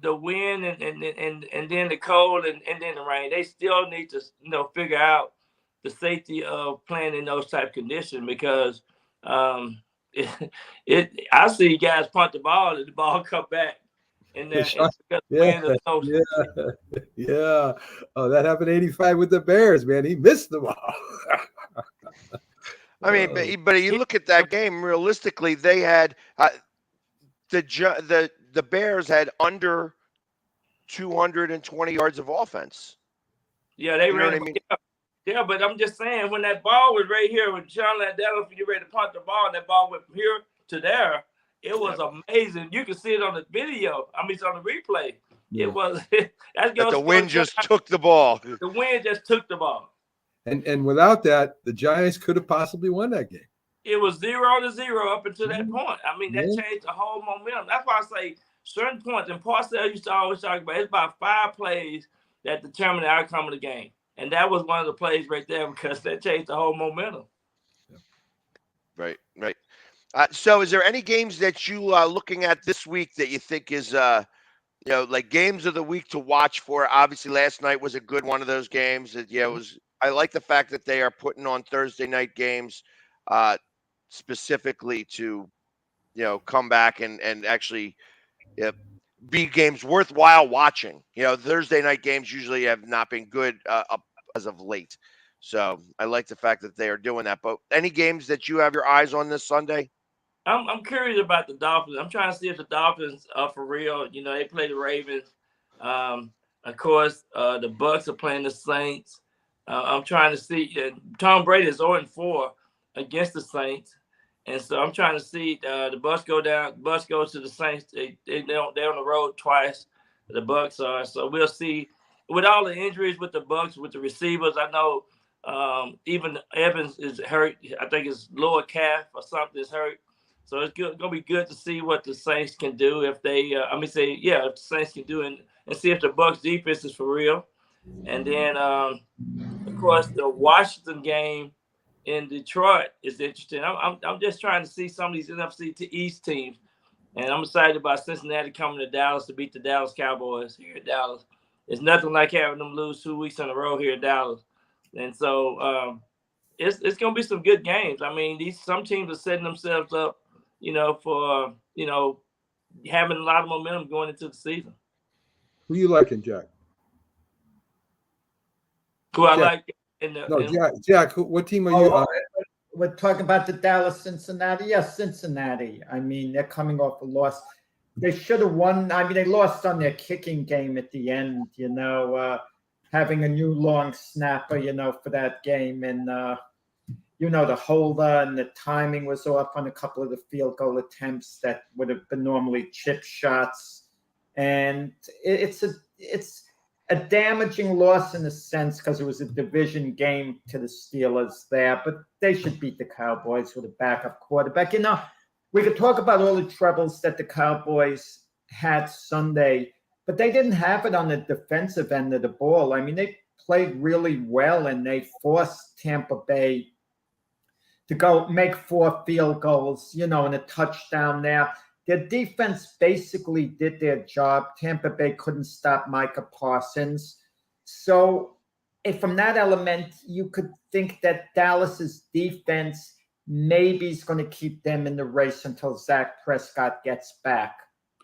wind and then the cold and then the rain, they still need to figure out the safety of playing in those type of conditions because I see guys punt the ball and the ball come back. And Oh, that happened 85 with the Bears, man. He missed the ball. I mean, but you look at that game realistically. They had the Bears had under 220 yards of offense. Yeah, they You know ran. what I mean? Yeah, but I'm just saying when that ball was right here, when John Landell, if you ready to punt the ball, and that ball went from here to there, it was amazing. You can see it on the video. I mean, it's on the replay. Yeah. It was. That the wind just took the ball. The wind just took the ball. And without that, the Giants could have possibly won that game. It was 0-0 up until that point. I mean, that changed the whole momentum. That's why I say certain points, and Parcells used to always talk about, it's about 5 plays that determine the outcome of the game. And that was one of the plays right there because that changed the whole momentum. Right. So is there any games that you are looking at this week that you think is, like games of the week to watch for? Obviously, last night was a good one of those games. It was. I like the fact that they are putting on Thursday night games specifically to, come back and actually be games worthwhile watching. Thursday night games usually have not been good up as of late. So I like the fact that they are doing that. But any games that you have your eyes on this Sunday? I'm curious about the Dolphins. I'm trying to see if the Dolphins are for real. They play the Ravens. Of course, the Bucks are playing the Saints. I'm trying to see. Tom Brady is 0-4 against the Saints, and so I'm trying to see the Bucks go down. Bucks go to the Saints. They're on the road twice. The Bucks are. So we'll see. With all the injuries with the Bucks, with the receivers, I know even Evans is hurt. I think his lower calf or something is hurt. So it's going to be good to see what the Saints can do if they. If the Saints can do and see if the Bucks defense is for real. And then, of course, the Washington game in Detroit is interesting. I'm just trying to see some of these NFC East teams, and I'm excited about Cincinnati coming to Dallas to beat the Dallas Cowboys here in Dallas. It's nothing like having them lose 2 weeks in a row here in Dallas, and so it's going to be some good games. I mean, some teams are setting themselves up, for having a lot of momentum going into the season. Who you liking, Jack? Who I Jack. like Jack. What team are you? We're talking about the Dallas Cincinnati. Yes, Cincinnati. I mean, they're coming off a loss. They should have won. I mean, they lost on their kicking game at the end, having a new long snapper, for that game. And, the holder and the timing was off on a couple of the field goal attempts that would have been normally chip shots. And it's a damaging loss in a sense because it was a division game to the Steelers there, but they should beat the Cowboys with a backup quarterback. We could talk about all the troubles that the Cowboys had Sunday, but they didn't have it on the defensive end of the ball. I mean, they played really well and they forced Tampa Bay to go make 4 field goals, and a touchdown there. Their defense basically did their job. Tampa Bay couldn't stop Micah Parsons. So from that element, you could think that Dallas's defense maybe is going to keep them in the race until Dak Prescott gets back.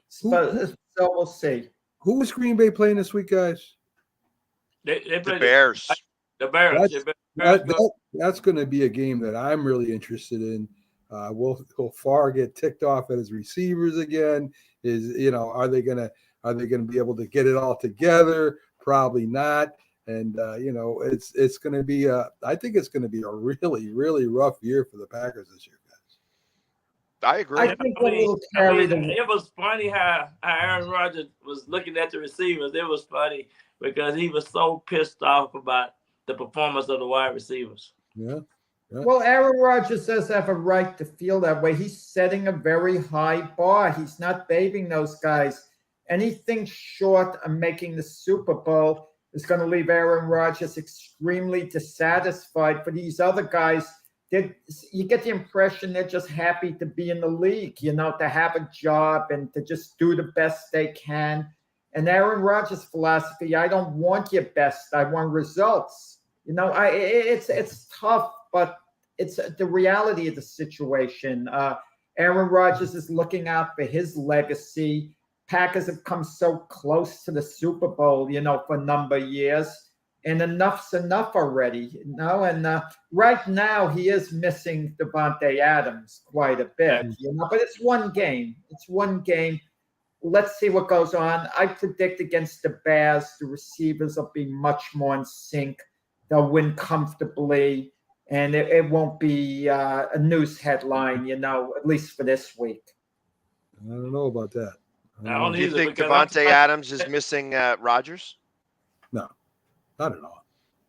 So we'll see. Who was Green Bay playing this week, guys? They The Bears. The Bears. That's going to be a game that I'm really interested in. Will Farr get ticked off at his receivers again? Are they gonna be able to get it all together? Probably not. And it's going to be I think it's going to be a really, really rough year for the Packers this year, guys. I agree. I think it was funny how Aaron Rodgers was looking at the receivers. It was funny because he was so pissed off about the performance of the wide receivers. Yeah. Well, Aaron Rodgers does have a right to feel that way. He's setting a very high bar. He's not babying those guys. Anything short of making the Super Bowl is going to leave Aaron Rodgers extremely dissatisfied. For these other guys, you get the impression they're just happy to be in the league, to have a job and to just do the best they can. And Aaron Rodgers' philosophy, I don't want your best. I want results. It's tough, but it's the reality of the situation. Aaron Rodgers is looking out for his legacy. Packers have come so close to the Super Bowl, for a number of years. and enough's enough already, you know. And right now, he is missing Devontae Adams quite a bit, you know. But it's one game. It's one game. Let's see what goes on. I predict against the Bears, the receivers will be much more in sync. They'll win comfortably, and it won't be a news headline, you know, at least for this week. I don't know about that. I don't Do you either, think because I'm Devontae Adams is missing Rodgers? No, not at all.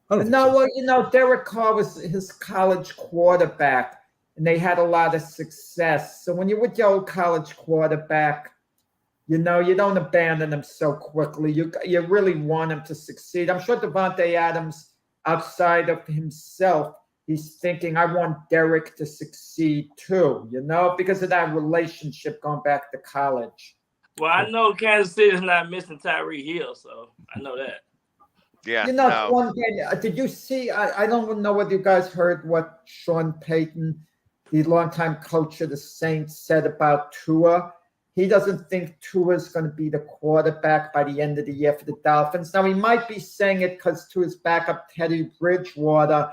I don't think No, so. well, you know, Derek Carr was his college quarterback, and they had a lot of success. So when you're with your old college quarterback, you know, you don't abandon him so quickly. You really want him to succeed. I'm sure Devontae Adams, outside of himself, he's thinking, I want Derek to succeed too, you know, because of that relationship going back to college. Well, I know Kansas City's not missing Tyreek Hill, so I know that. Yeah. You know, no. one thing, did you see? I don't know whether you guys heard what Sean Payton, the longtime coach of the Saints, said about Tua. He doesn't think Tua is going to be the quarterback by the end of the year for the Dolphins. Now, he might be saying it because Tua's backup, Teddy Bridgewater,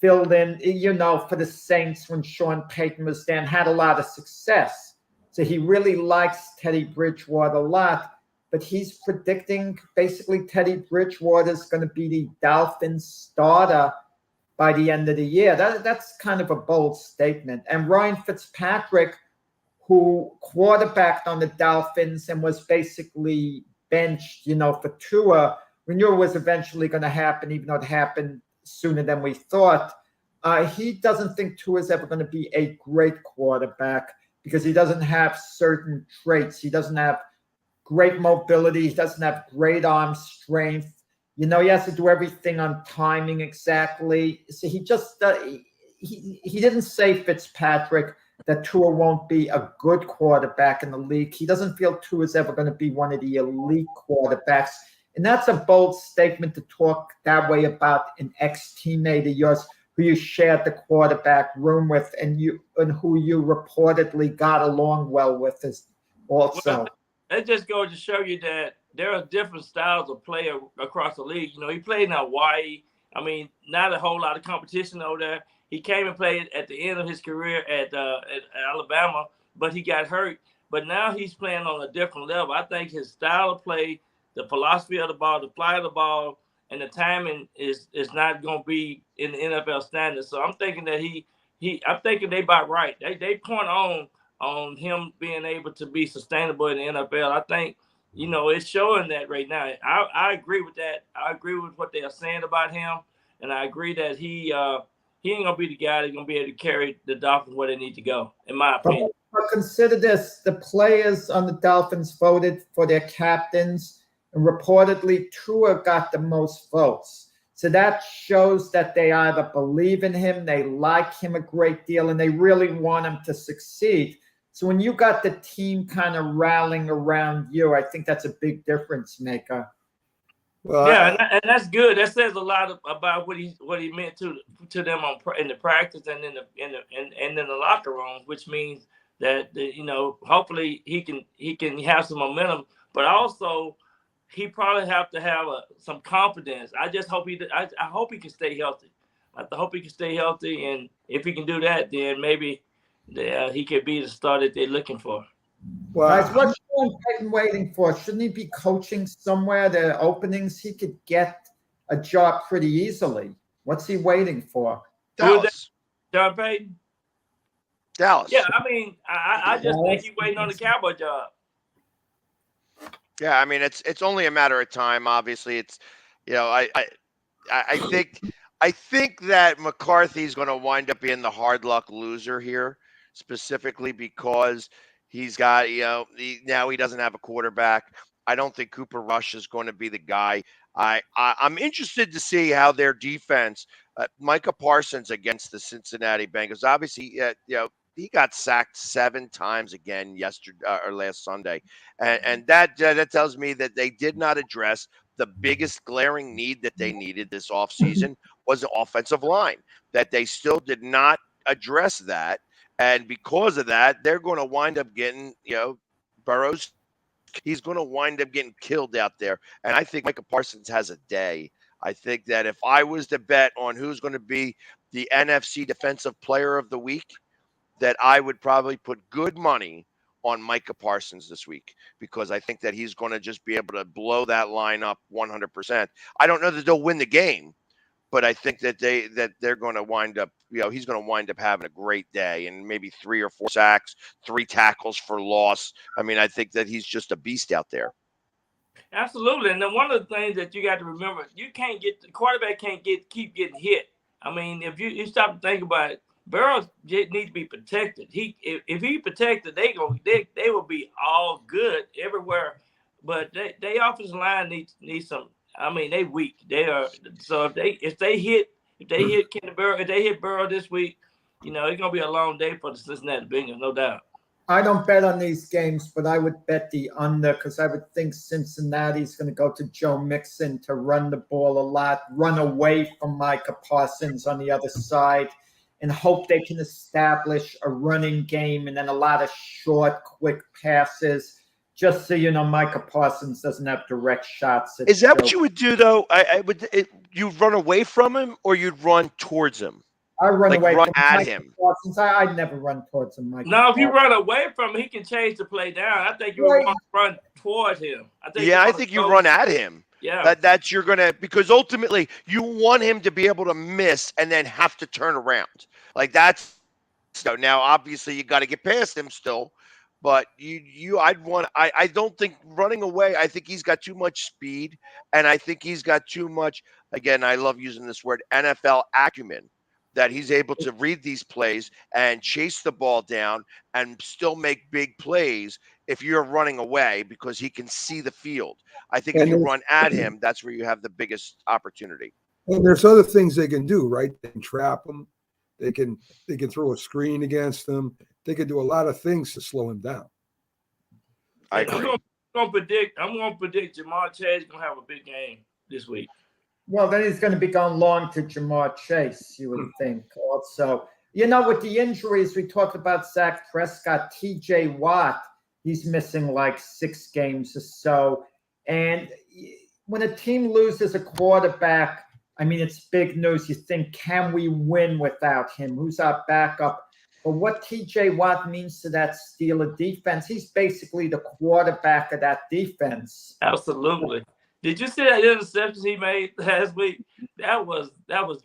filled in, you know, for the Saints when Sean Payton was there and had a lot of success. So he really likes Teddy Bridgewater a lot. But he's predicting basically Teddy Bridgewater is going to be the Dolphins starter by the end of the year. That's kind of a bold statement. And Ryan Fitzpatrick, who quarterbacked on the Dolphins and was basically benched, you know, for Tua, we knew it was eventually going to happen, even though it happened sooner than we thought. He doesn't think Tua is ever going to be a great quarterback because he doesn't have certain traits. He doesn't have great mobility. He doesn't have great arm strength. You know, he has to do everything on timing exactly. So he just he didn't say, Fitzpatrick, that Tua won't be a good quarterback in the league. He doesn't feel Tua is ever going to be one of the elite quarterbacks. And that's a bold statement to talk that way about an ex-teammate of yours who you shared the quarterback room with and who you reportedly got along well with also. Well, that just goes to show you that there are different styles of play across the league. You know, he played in Hawaii. I mean, not a whole lot of competition over there. He came and played at the end of his career at Alabama, but he got hurt. But now he's playing on a different level. I think his style of play, the philosophy of the ball, the fly of the ball, and the timing is not going to be in the NFL standards. So I'm thinking that I'm thinking they about right. They point on him being able to be sustainable in the NFL. I think, you know, it's showing that right now. I agree with that. I agree with what they are saying about him, and I agree that he ain't gonna be the guy that's gonna be able to carry the Dolphins where they need to go, in my opinion. But consider this: the players on the Dolphins voted for their captains, and reportedly Tua got the most votes. So that shows that they either believe in him, they like him a great deal, and they really want him to succeed. So when you got the team kind of rallying around you, I think that's a big difference maker. Well, Yeah, and that's good. That says a lot about what he meant to them in the practice and in the locker room, which means that you know, hopefully he can have some momentum, but also he probably have to have some confidence. I just hope I hope he can stay healthy. I hope he can stay healthy, and if he can do that, then maybe he could be the star that they're looking for. well, Guys, what's Sean Payton waiting for? Shouldn't he be coaching somewhere? There are openings. He could get a job pretty easily. What's he waiting for? Dallas. Sean Payton? Dallas. Yeah, I mean, I just think he's waiting on the Cowboy job. Yeah, I mean it's only a matter of time. Obviously, it's, you know, I think that McCarthy's going to wind up being the hard luck loser here, specifically because he's got, you know, now he doesn't have a quarterback. I don't think Cooper Rush is going to be the guy. I'm interested to see how their defense, Micah Parsons against the Cincinnati Bengals. Obviously, you know, he got sacked 7 times again yesterday or last Sunday, and that tells me that they did not address the biggest glaring need that they needed this offseason was the offensive line. That they still did not address that, and because of that, they're going to wind up getting, you know, Burrows. He's going to wind up getting killed out there, and I think Micah Parsons has a day. I think that if I was to bet on who's going to be the NFC Defensive Player of the Week, that I would probably put good money on Micah Parsons this week, because I think that he's going to just be able to blow that line up 100%. I don't know that they'll win the game, but I think that they're going to wind up, he's going to wind up having a great day and maybe 3 or 4 sacks, 3 tackles for loss. I mean, I think that he's just a beast out there. Absolutely. And then one of the things that you got to remember, the quarterback can't keep getting hit. I mean, if you stop and think about it, Burrow needs to be protected. If he protected, they will be all good everywhere. But they offensive line needs some. I mean, they weak. They are. So if they hit Kenny Burrow, if they hit Burrow this week, it's gonna be a long day for the Cincinnati Bengals, no doubt. I don't bet on these games, but I would bet the under, because I would think Cincinnati's going to go to Joe Mixon to run the ball a lot, run away from Micah Parsons on the other side, and hope they can establish a running game and then a lot of short, quick passes, just so Micah Parsons doesn't have direct shots. Is that what you would do, though? You'd run away from him, or you'd run towards him? I run away run from at Micah him. Parsons. I'd never run towards him, Micah. No, if you run away from him, he can change the play down. I think you want to run towards him. I think you run at him. Yeah. That's you're going to, because ultimately you want him to be able to miss and then have to turn around. Like that's so now obviously you got to get past him still, but I don't think running away, I think he's got too much speed, and I think he's got too much, again, I love using this word, NFL acumen, that he's able to read these plays and chase the ball down and still make big plays if you're running away, because he can see the field. I think if you run at him, that's where you have the biggest opportunity. And there's other things they can do, right? They can trap him. They can throw a screen against him. They can do a lot of things to slow him down. I agree. I'm going to predict Jamar Chase is going to have a big game this week. Well, then he's going to be going long to Jamar Chase, you would think. Also, with the injuries, we talked about Zach Prescott, T.J. Watt. He's missing like 6 games or so. And when a team loses a quarterback, I mean, it's big news. You think, can we win without him? Who's our backup? But what T.J. Watt means to that Steeler defense, he's basically the quarterback of that defense. Absolutely. Did you see that interception he made last week? That was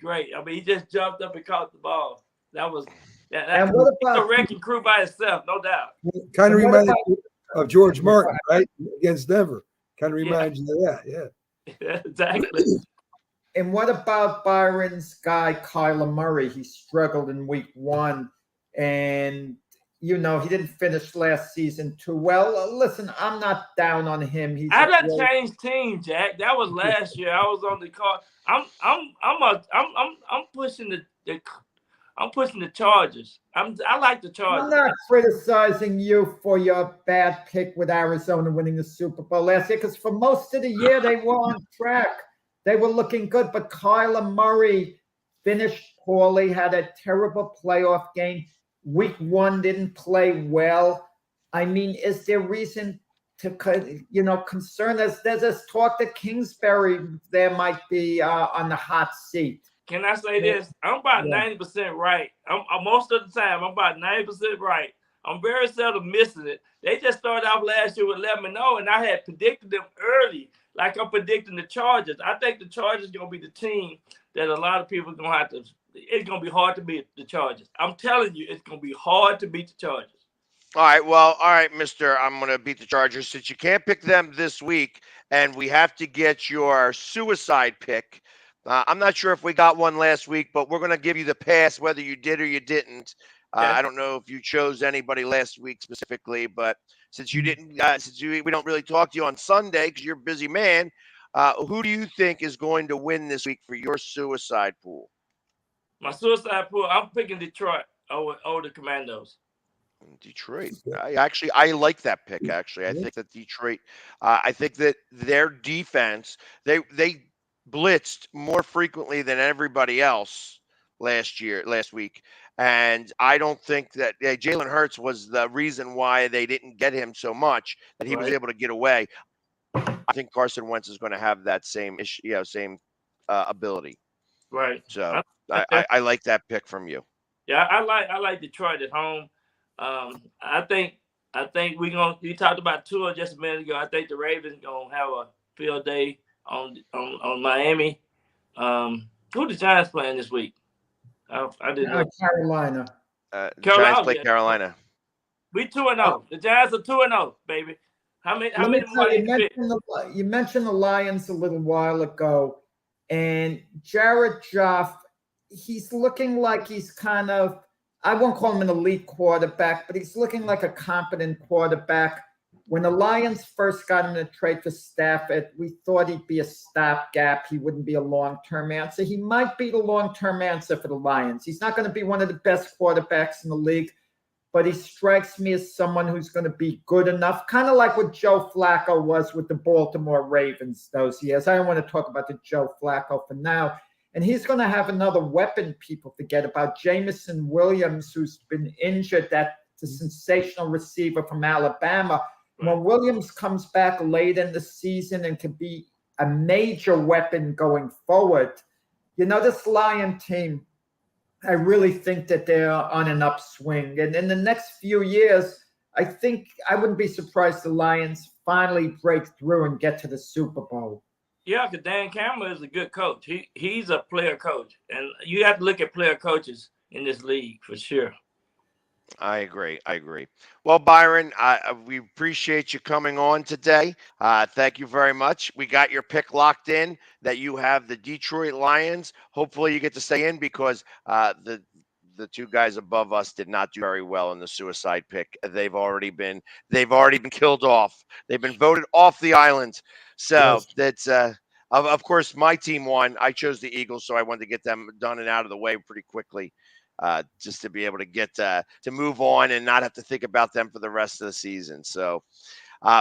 great. I mean, he just jumped up and caught the ball. That was a wrecking crew by itself, no doubt. Kind of reminds me of George Martin, right? Against Denver. Kind of reminds you of that, yeah. Exactly. And what about Byron's guy, Kyler Murray? He struggled in week 1, and he didn't finish last season too well. Listen, I'm not down on him. I done changed team, Jack. That was last year. I was on the call. I'm pushing the Chargers. I like the Chargers. I'm not criticizing you for your bad pick with Arizona winning the Super Bowl last year, because for most of the year they were on track. They were looking good, but Kyler Murray finished poorly, had a terrible playoff game. Week 1 didn't play well. I mean, is there reason to, concern? There's this talk that Kingsbury there might be on the hot seat. Can I say this? I'm about 90% right. I'm most of the time, I'm about 90% right. I'm very seldom missing it. They just started off last year with 11-0, and I had predicted them early, like I'm predicting the Chargers. I think the Chargers are going to be the team that a lot of people are going to have to. It's going to be hard to beat the Chargers. I'm telling you, it's going to be hard to beat the Chargers. All right, mister, I'm going to beat the Chargers. Since you can't pick them this week, and we have to get your suicide pick. I'm not sure if we got one last week, but we're going to give you the pass whether you did or you didn't. I don't know if you chose anybody last week specifically, but since you didn't, we don't really talk to you on Sunday because you're a busy man, who do you think is going to win this week for your suicide pool? My suicide pool, I'm picking Detroit over the Commandos. Detroit. I like that pick, actually. I think that Detroit, I think that their defense, they blitzed more frequently than everybody else last week. And I don't think that Jalen Hurts was the reason why they didn't get him so much, that he was able to get away. I think Carson Wentz is going to have that same issue, same ability. Right. So I like that pick from you. Yeah, I like Detroit at home. I think you talked about Tua just a minute ago. I think the Ravens gonna have a field day on Miami. Who the Giants playing this week? I didn't know. Carolina. The Giants play Carolina. We 2-0. The Giants are 2-0, baby. How many more you pick? You mentioned the Lions a little while ago, and Jared Goff, he's looking like he's kind of, I won't call him an elite quarterback, but he's looking like a competent quarterback. When the Lions first got him to trade for Stafford, we thought he'd be a stopgap. He wouldn't be a long-term answer. He might be the long-term answer for the Lions. He's not going to be one of the best quarterbacks in the league, but he strikes me as someone who's going to be good enough, kind of like what Joe Flacco was with the Baltimore Ravens those years. I don't want to talk about the Joe Flacco for now. And he's going to have another weapon people forget about, Jameson Williams, who's been injured. That's a sensational receiver from Alabama. When Williams comes back late in the season and can be a major weapon going forward, this Lion team, I really think that they're on an upswing. And in the next few years, I think I wouldn't be surprised the Lions finally break through and get to the Super Bowl. Yeah, because Dan Campbell is a good coach. He's a player coach. And you have to look at player coaches in this league for sure. I agree. Well, Byron, we appreciate you coming on today. Thank you very much. We got your pick locked in that you have the Detroit Lions. Hopefully you get to stay in because the two guys above us did not do very well in the suicide pick. They've already been killed off. They've been voted off the island. So that's of course my team won. I chose the Eagles, so I wanted to get them done and out of the way pretty quickly. Just to be able to get to move on and not have to think about them for the rest of the season. So,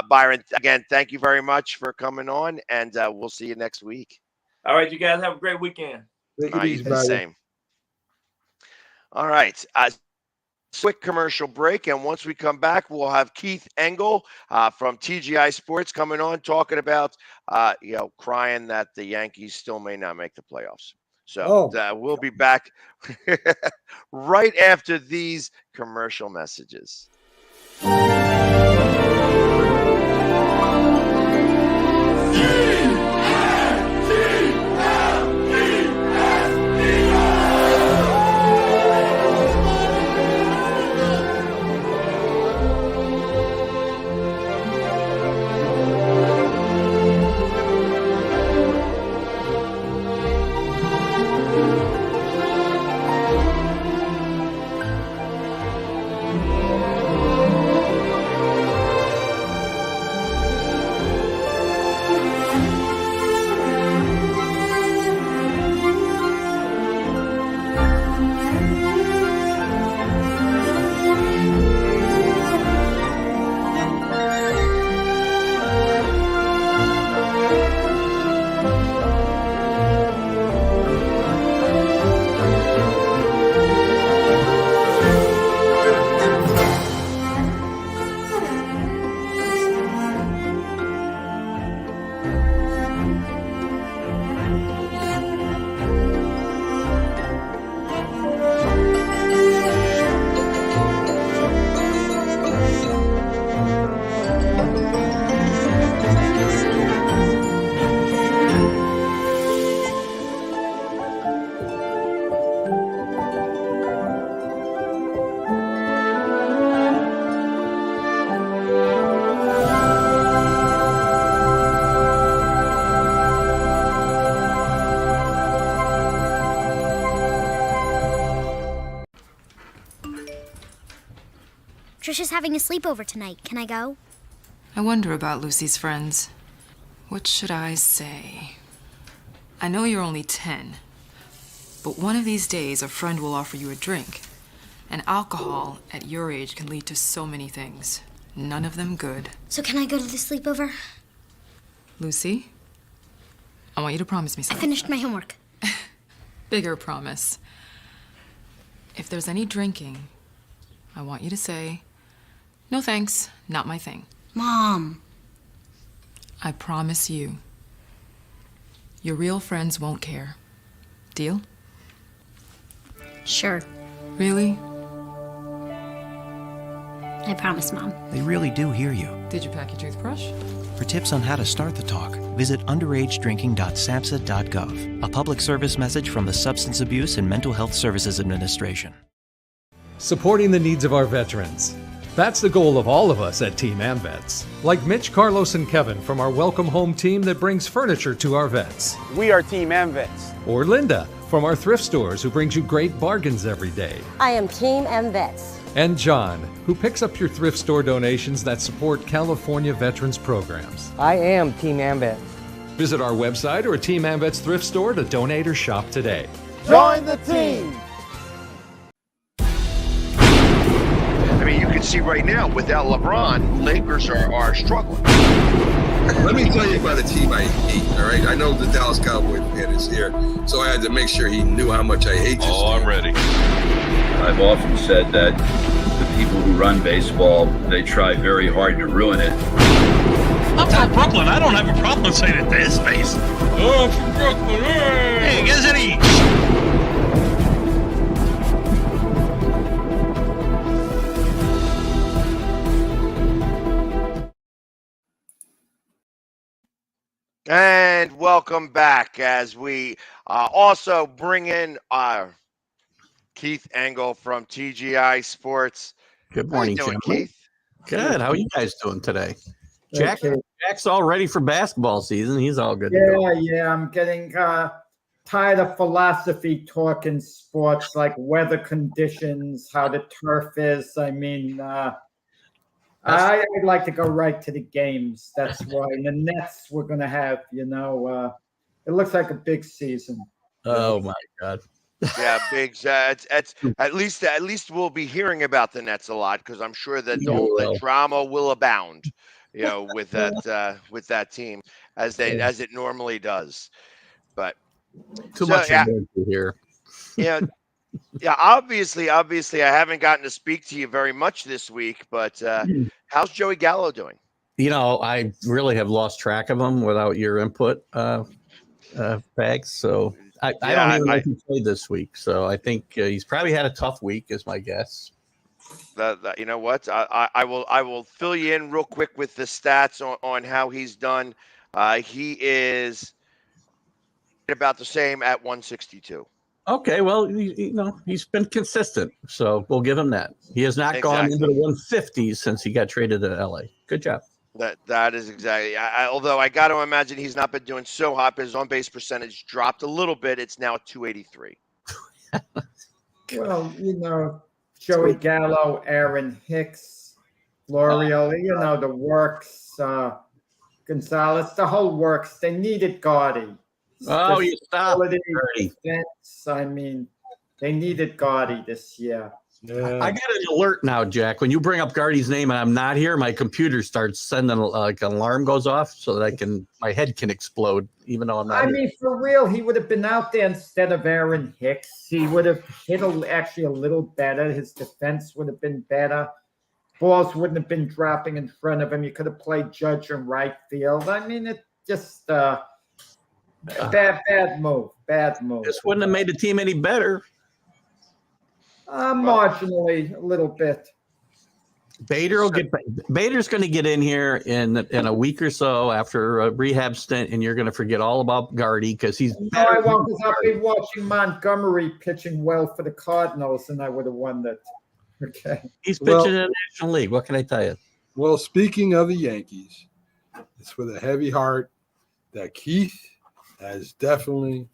Byron, again, thank you very much for coming on, and we'll see you next week. All right, you guys have a great weekend. Take it easy, the same. All right. Quick commercial break, and once we come back, we'll have Keith Engel from TGI Sports coming on, talking about crying that the Yankees still may not make the playoffs. So we'll be back right after these commercial messages. Trisha's having a sleepover tonight. Can I go? I wonder about Lucy's friends. What should I say? I know you're only 10, but one of these days a friend will offer you a drink. And alcohol at your age can lead to so many things. None of them good. So can I go to the sleepover? Lucy, I want you to promise me I something. finished my homework. Bigger promise. If there's any drinking, I want you to say, "No thanks, not my thing." Mom. I promise you. Your real friends won't care. Deal? Sure. Really? I promise, Mom. They really do hear you. Did you pack your toothbrush? For tips on how to start the talk, visit underagedrinking.samhsa.gov. A public service message from the Substance Abuse and Mental Health Services Administration. Supporting the needs of our veterans. That's the goal of all of us at Team AmVets. Like Mitch, Carlos, and Kevin from our Welcome Home team that brings furniture to our vets. We are Team AmVets. Or Linda from our thrift stores who brings you great bargains every day. I am Team AmVets. And John, who picks up your thrift store donations that support California veterans programs. I am Team AmVets. Visit our website or a Team AmVets thrift store to donate or shop today. Join the team! I mean, you can see right now, without LeBron, Lakers are struggling. Let me tell you about a team I hate, all right? I know the Dallas Cowboy fan is here, so I had to make sure he knew how much I hate this team. I'm ready. I've often said that the people who run baseball, they try very hard to ruin it. I'm from Brooklyn. I don't have a problem saying it to his face. Oh, I'm from Brooklyn. Hey, get us any. And welcome back as we also bring in Keith Engel from TGI Sports. Good morning, How you doing, gentlemen. Keith? Good. How are you guys doing today? Okay. Jack's all ready for basketball season. He's all good. Yeah. I'm getting tired of philosophy talk in sports, like weather conditions, how the turf is. I mean, I'd like to go right to the games. That's why. And the Nets we're going to have, it looks like a big season. Oh, my God. Yeah, big. It's at least we'll be hearing about the Nets a lot because I'm sure that the drama will abound, with that team as it normally does. But too much to hear. Yeah. Yeah, obviously, I haven't gotten to speak to you very much this week, but how's Joey Gallo doing? I really have lost track of him without your input, Bags. So I don't even know if he played this week. So I think he's probably had a tough week, is my guess. You know what? I will fill you in real quick with the stats on how he's done. He is about the same at 162. Okay, well, he's been consistent, so we'll give him that. He has not gone into the 150s since he got traded to LA. Good job. That is exactly. Although I got to imagine he's not been doing so hot, but his on-base percentage dropped a little bit. It's now at 283. Well, Joey Gallo, Aaron Hicks, L'Oreal, the works, Gonzalez, the whole works. They needed Gotti. Oh, you stop. Defense, I mean, they needed Gotti this year. Yeah. I got an alert now, Jack. When you bring up Gardy's name and I'm not here, my computer starts sending like an alarm goes off so that my head can explode, even though I'm not. I mean, for real, he would have been out there instead of Aaron Hicks. He would have hit actually a little better. His defense would have been better. Balls wouldn't have been dropping in front of him. You could have played Judge in right field. I mean, it just bad move. Bad move. This wouldn't have made the team any better. Marginally, a little bit. Bader's going to get in here in a week or so after a rehab stint, and you're going to forget all about Gardy because he's. No, I won't, because I'll be watching Montgomery pitching well for the Cardinals, and I would have won that. Okay. He's pitching in the National League. What can I tell you? Well, speaking of the Yankees, it's with a heavy heart that Keith has definitely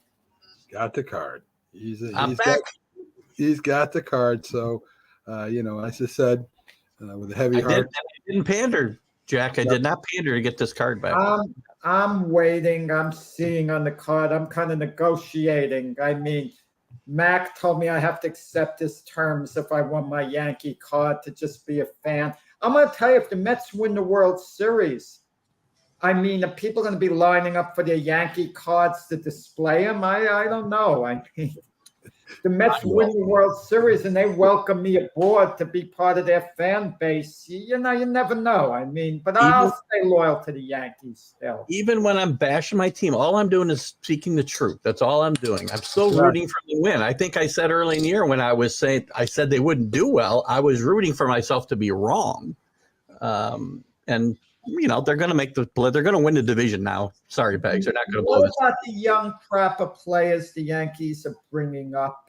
got the card. He's got the card. So, as I said, with a heavy heart. I didn't pander, Jack. I did not pander to get this card back. I'm waiting. I'm seeing on the card. I'm kind of negotiating. I mean, Mac told me I have to accept his terms if I want my Yankee card to just be a fan. I'm going to tell you, if the Mets win the World Series, I mean, are people going to be lining up for their Yankee cards to display them? I don't know. I mean, the Mets win the World Series and they welcome me aboard to be part of their fan base, you never know. I mean, but I'll stay loyal to the Yankees still. Even when I'm bashing my team, all I'm doing is speaking the truth. That's all I'm doing. I'm still rooting for them to win. I think I said early in the year when I said they wouldn't do well, I was rooting for myself to be wrong. And they're going to they're going to win the division now. Sorry, Bags. They're not going to blow What this. about the young crop of players the Yankees are bringing up?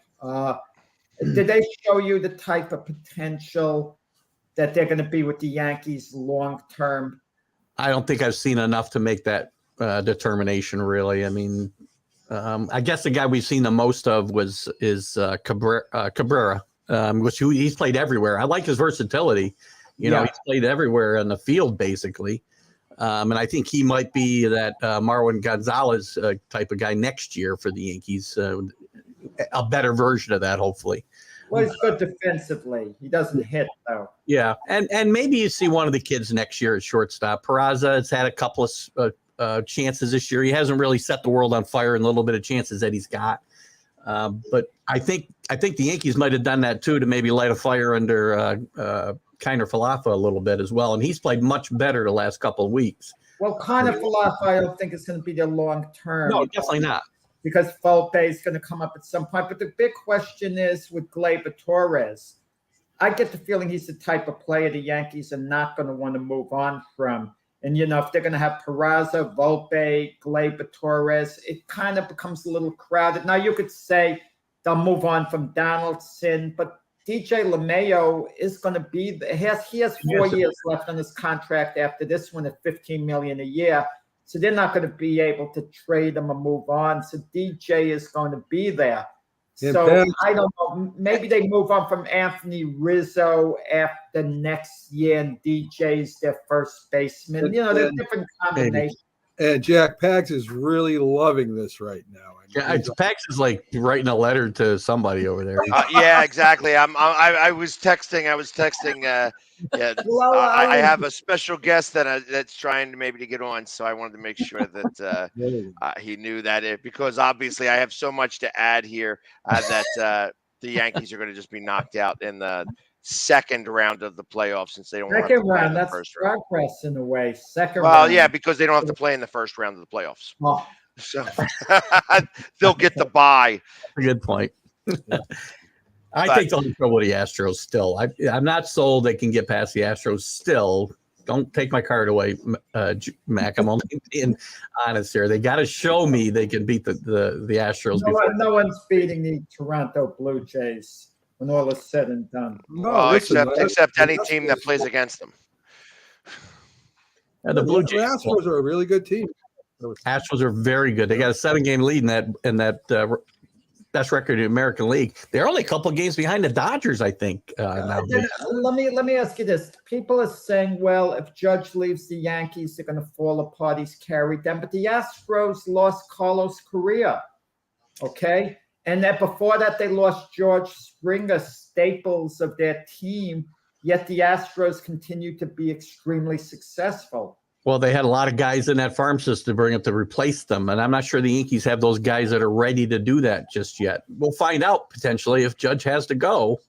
Did they show you the type of potential that they're going to be with the Yankees long term? I don't think I've seen enough to make that determination, really. I mean, I guess the guy we've seen the most of is Cabrera, which he's played everywhere. I like his versatility. He's played everywhere on the field, basically. And I think he might be that Marwin Gonzalez type of guy next year for the Yankees. A better version of that, hopefully. Well, he's good defensively. He doesn't hit, though. Yeah, and maybe you see one of the kids next year at shortstop. Peraza has had a couple of chances this year. He hasn't really set the world on fire in the little bit of chances that he's got. But I think the Yankees might have done that, too, to maybe light a fire under Kiner Falefa a little bit as well, and he's played much better the last couple of weeks. Well, Kiner Falefa, I don't think it's going to be their long term. No, definitely not. Because Volpe is going to come up at some point. But the big question is with Gleyber Torres. I get the feeling he's the type of player the Yankees are not going to want to move on from. And, if they're going to have Peraza, Volpe, Gleyber Torres, it kind of becomes a little crowded. Now, you could say they'll move on from Donaldson, but DJ LeMayo is going to be he has 4 years left on his contract after this one at $15 million a year. So they're not going to be able to trade him or move on. So DJ is going to be there. So I don't know. Maybe they move on from Anthony Rizzo after next year, and DJ's their first baseman. There's different combinations. And Jack Pags is really loving this right now. Pags is like writing a letter to somebody over there. Yeah, exactly. I was texting. I have a special guest that's trying to maybe to get on, so I wanted to make sure that he knew that because obviously I have so much to add here that the Yankees are going to just be knocked out in the second round of the playoffs since they don't want to play in the first round. Progress in a way. Second well, round. yeah, because they don't have to play in the first round of the playoffs. Oh. So they'll get the bye. Good point. I think they'll have trouble with the Astros still. I'm not sold they can get past the Astros still. Don't take my card away, Mac. I'm only being honest here. They got to show me they can beat the Astros. No one's beating the Toronto Blue Jays when all is said and done. Except any team that plays against them. The Blue Jays. The Astros are a really good team. Astros are very good. They got a 7-game lead in that best record in the American League. They're only a couple of games behind the Dodgers, I think. Now. Let me ask you this: people are saying, well, if Judge leaves the Yankees, they're going to fall apart. He's carried them, but the Astros lost Carlos Correa. Okay. And then before that, they lost George Springer, staples of their team, yet the Astros continue to be extremely successful. Well, they had a lot of guys in that farm system to bring up to replace them, and I'm not sure the Yankees have those guys that are ready to do that just yet. We'll find out potentially if Judge has to go.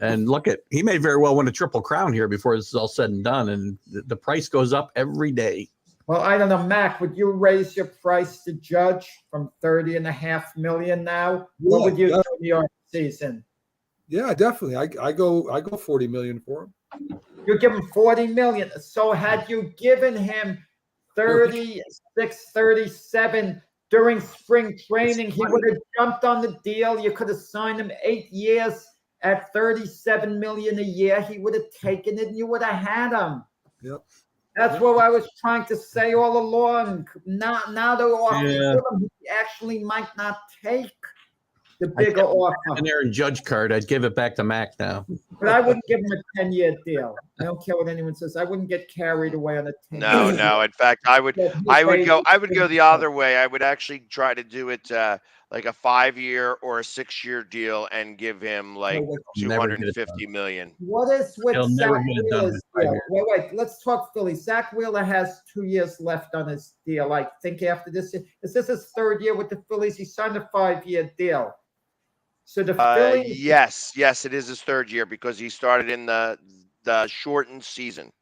And he may very well win a Triple Crown here before this is all said and done, and the price goes up every day. Well, I don't know, Mac, would you raise your price to Judge from $30.5 million now? What would you do in the offseason? Yeah, definitely. I go $40 million for him. You give him $40 million. So had you given him 36, 37 during spring training, he would have jumped on the deal. You could have signed him 8 years at $37 million a year. He would have taken it and you would have had him. Yep. That's what I was trying to say all along. Now they're offering him. He actually might not take the bigger offer. And they're in Judge card. I'd give it back to Mac now. But I wouldn't give him a 10-year deal. I don't care what anyone says. I wouldn't get carried away on a 10-year deal. No. In fact, I would go the other way. I would actually try to do it like a 5-year or a 6-year deal and give him like $250 million. What is with Zach Wheeler's deal? Wait. Let's talk Philly. Zach Wheeler has 2 years left on his deal. I think after this, is this his 3rd year with the Phillies? He signed a 5-year deal. So the Phillies. Yes, it is his third year because he started in the shortened season.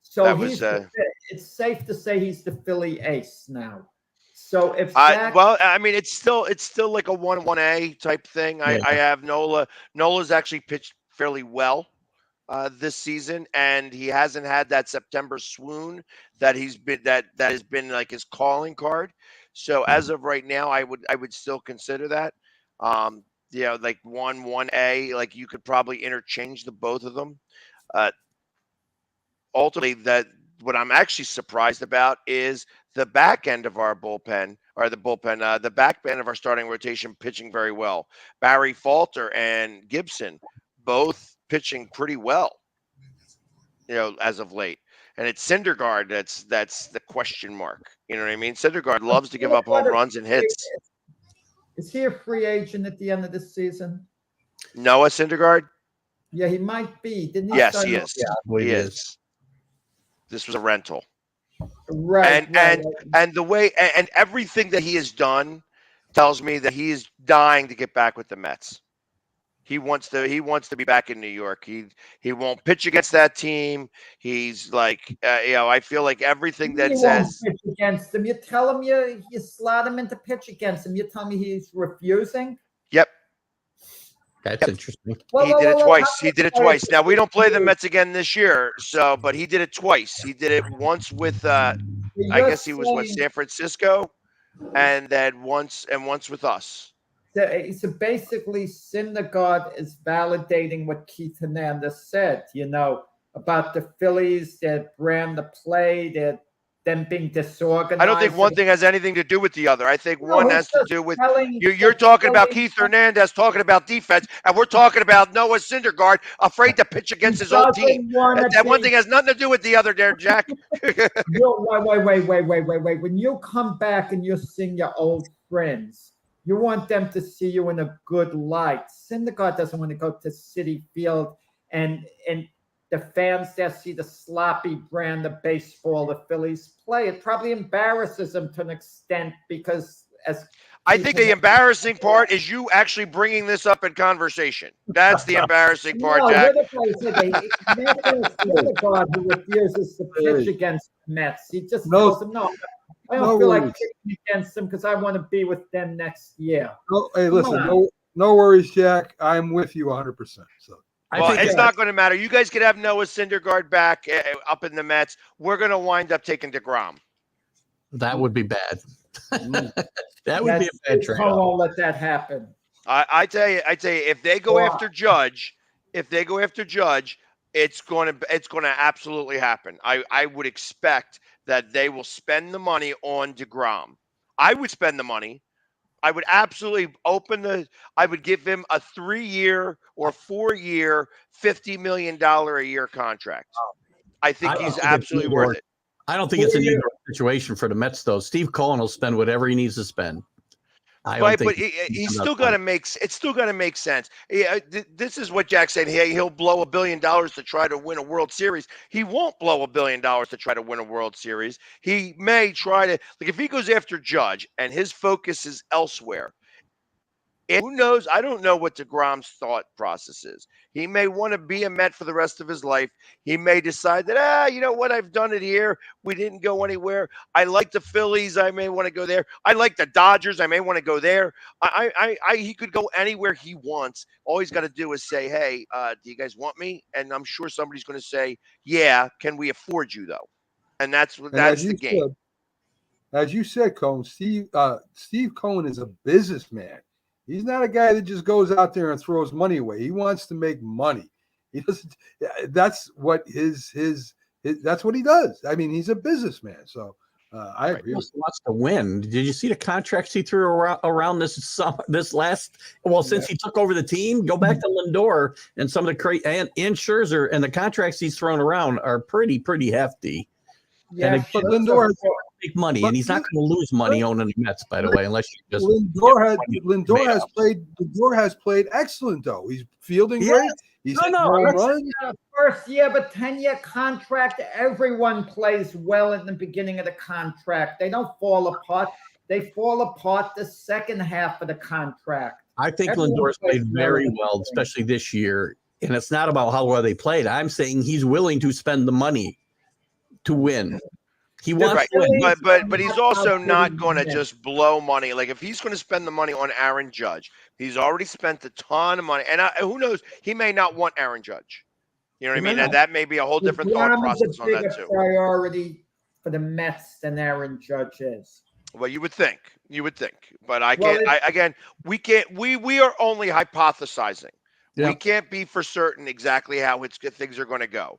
So That he's was, it's safe to say he's the Philly ace now. So if well, I mean, it's still like a 1-1A type thing. I have Nola. Nola's actually pitched fairly well this season, and he hasn't had that September swoon that has been like his calling card. So as of right now, I would still consider that. Like 1-1A, like you could probably interchange the both of them. Ultimately, what I'm actually surprised about is the back end of our bullpen, the back end of our starting rotation pitching very well. Barry Falter and Gibson both pitching pretty well, as of late. And it's Syndergaard that's the question mark. You know what I mean? Syndergaard loves to give up home runs and hits. Is he a free agent at the end of the season? Noah Syndergaard? Yeah, he might be. Didn't he? Yes, he is. Yeah, he is. This was a rental. Right. And the way and everything that he has done tells me that he is dying to get back with the Mets. He wants to be back in New York. He won't pitch against that team. He's like, I feel like everything that says pitch against him. You tell him you slot him into pitch against him. You tell me he's refusing. Yep. That's interesting. He did it twice. He did it twice. Now we don't play the Mets again this year, but he did it twice. He did it once with I guess he was with San Francisco, and then once with us. So basically, Syndergaard is validating what Keith Hernandez said, about the Phillies, their brand of play, them being disorganized. I don't think one thing has anything to do with the other. I think one has to do with you're talking about Keith Hernandez talking about defense, and we're talking about Noah Syndergaard afraid to pitch against his own team. That one thing has nothing to do with the other there, Jack. Wait. When you come back and you sing your old friends, you want them to see you in a good light. Syndergaard doesn't want to go to Citi Field and the fans there see the sloppy brand of baseball the Phillies play. It probably embarrasses them to an extent because I think the embarrassing part is you actually bringing this up in conversation. That's the embarrassing part, Jack. Syndergaard who refuses to pitch against the Mets. He just tells them, no, I don't feel like pitching against them because I want to be with them next year. Hey, listen, no worries, Jack. I'm with you 100%. So. Well, it's not going to matter. You guys could have Noah Syndergaard back up in the Mets. We're going to wind up taking DeGrom. That would be bad. That would be a bad trade. I won't let that happen. I tell you, if they go after Judge, it's going to absolutely happen. I would expect that they will spend the money on DeGrom. I would spend the money. I would absolutely I would give him a 3-year or 4-year, $50 million a year contract. I think he's absolutely worth it. I don't think it's an easy situation for the Mets, though. Steve Cohen will spend whatever he needs to spend. Right, but he's still got to make. It's still got to make sense. This is what Jack said. He'll blow $1 billion to try to win a World Series. He won't blow $1 billion to try to win a World Series. He may try to, if he goes after Judge and his focus is elsewhere. Who knows? I don't know what DeGrom's thought process is. He may want to be a Met for the rest of his life. He may decide that, you know what? I've done it here. We didn't go anywhere. I like the Phillies. I may want to go there. I like the Dodgers. I may want to go there. He could go anywhere he wants. All he's got to do is say, hey, do you guys want me? And I'm sure somebody's going to say, yeah, can we afford you, though? And that's the game. As you said, Cohen, Steve Cohen is a businessman. He's not a guy that just goes out there and throws money away. He wants to make money. He doesn't. That's what that's what he does. I mean, he's a businessman. So I agree. He wants to win. Did you see the contracts he threw around this last? Well, since he took over the team, go back to Lindor and some of the and Scherzer and the contracts he's thrown around are pretty hefty. Yeah, but Lindor has big money, and he's not going to lose money owning the Mets, by the way, unless you just. Lindor has played excellent though. He's fielding great. He's first year, but 10-year contract. Everyone plays well in the beginning of the contract. They don't fall apart. they fall apart the second half of the contract. I think Everyone Lindor's plays played very really well, good. especially this year. And it's not about how well they played. I'm saying he's willing to spend the money to win. He wants Right, to win. but he's also not going to just blow money. Like if he's going to spend the money on Aaron Judge, he's already spent a ton of money, and who knows, he may not want Aaron Judge. You know what I mean? And that may be a whole different thought process on that too. Priority for the Mets than Aaron Judge is. Well, you would think, but I can't. We are only hypothesizing. Yeah. We can't be for certain exactly how things are going to go.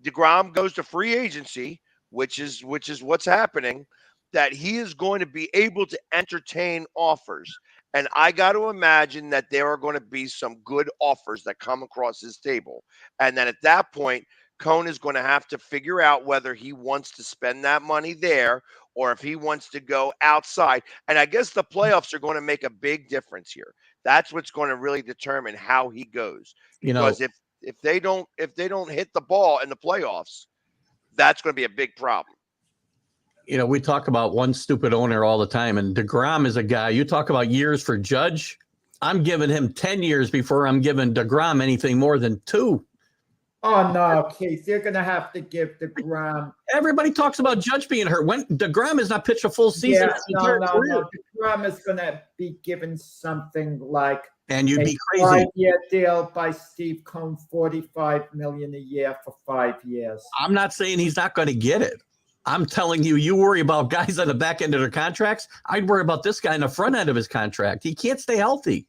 DeGrom goes to free agency, which is what's happening, that he is going to be able to entertain offers. And I got to imagine that there are going to be some good offers that come across his table. And then at that point, Cone is going to have to figure out whether he wants to spend that money there or if he wants to go outside. And I guess the playoffs are going to make a big difference here. That's what's going to really determine how he goes. Because if they don't hit the ball in the playoffs, that's going to be a big problem. We talk about one stupid owner all the time, and DeGrom is a guy. You talk about years for Judge. I'm giving him 10 years before I'm giving DeGrom anything more than 2. Oh, no, Keith. You're going to have to give DeGrom. Everybody talks about Judge being hurt. When DeGrom has not pitched a full season. Yeah, no. DeGrom is going to be given something like and you'd be crazy. 5-year deal by Steve Cohen, $45 million a year for 5 years. I'm not saying he's not going to get it. I'm telling you, you worry about guys on the back end of their contracts. I'd worry about this guy in the front end of his contract. He can't stay healthy.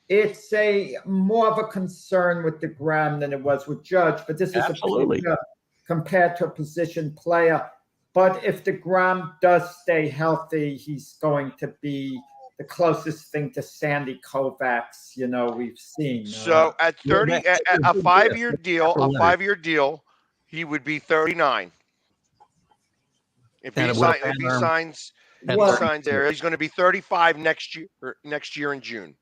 It's more of a concern with DeGrom than it was with Judge, but this is absolutely compared to a position player. But if DeGrom does stay healthy, he's going to be the closest thing to Sandy Koufax, we've seen. So at 30, a 5-year deal, he would be 39. If he signs there, he's going to be 35 next year in June.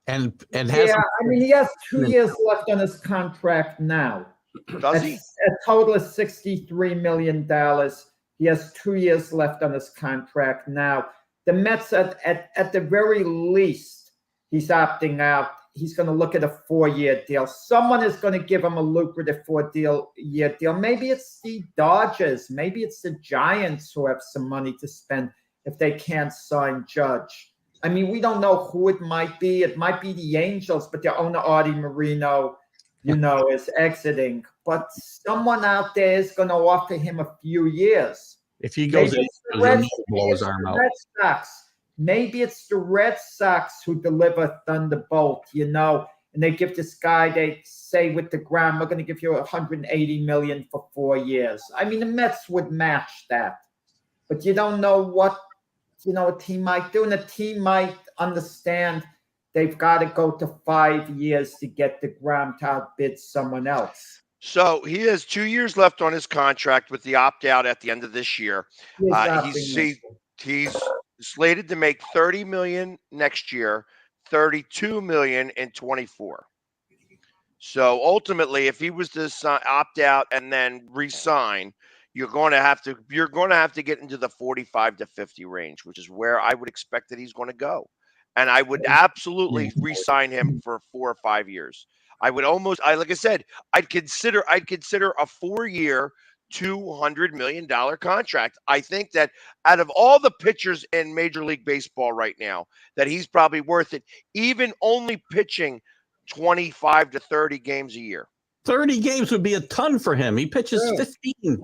And he has 2 years left on his contract now. Does he? A total of $63 million. He has 2 years left on his contract now. The Mets, at the very least, he's opting out. He's going to look at a 4-year deal. Someone is going to give him a lucrative 4-year deal. Maybe it's the Dodgers. Maybe it's the Giants who have some money to spend if they can't sign Judge. I mean, we don't know who it might be. It might be the Angels, but their owner, Artie Moreno, is exiting. But someone out there is going to offer him a few years. If he goes in, he'll blow his arm out. Maybe it's the Red Sox who deliver Thunderbolt, and they give this guy, they say with DeGrom, we're going to give you $180 million for 4 years. I mean, the Mets would match that. But you don't know what a team might do, and a team might understand they've got to go to 5 years to get DeGrom to outbid someone else. So he has 2 years left on his contract with the opt-out at the end of this year. He's slated to make $30 million next year, $32 million in 24. So ultimately, if he was to opt out and then re-sign, you're going to have to get into the 45 to 50 range, which is where I would expect that he's going to go. And I would absolutely re-sign him for 4 or 5 years. I would like I said, I'd consider a 4-year, $200 million contract. I think that out of all the pitchers in Major League Baseball right now, that he's probably worth it, even only pitching 25 to 30 games a year. 30 games would be a ton for him. He pitches 15.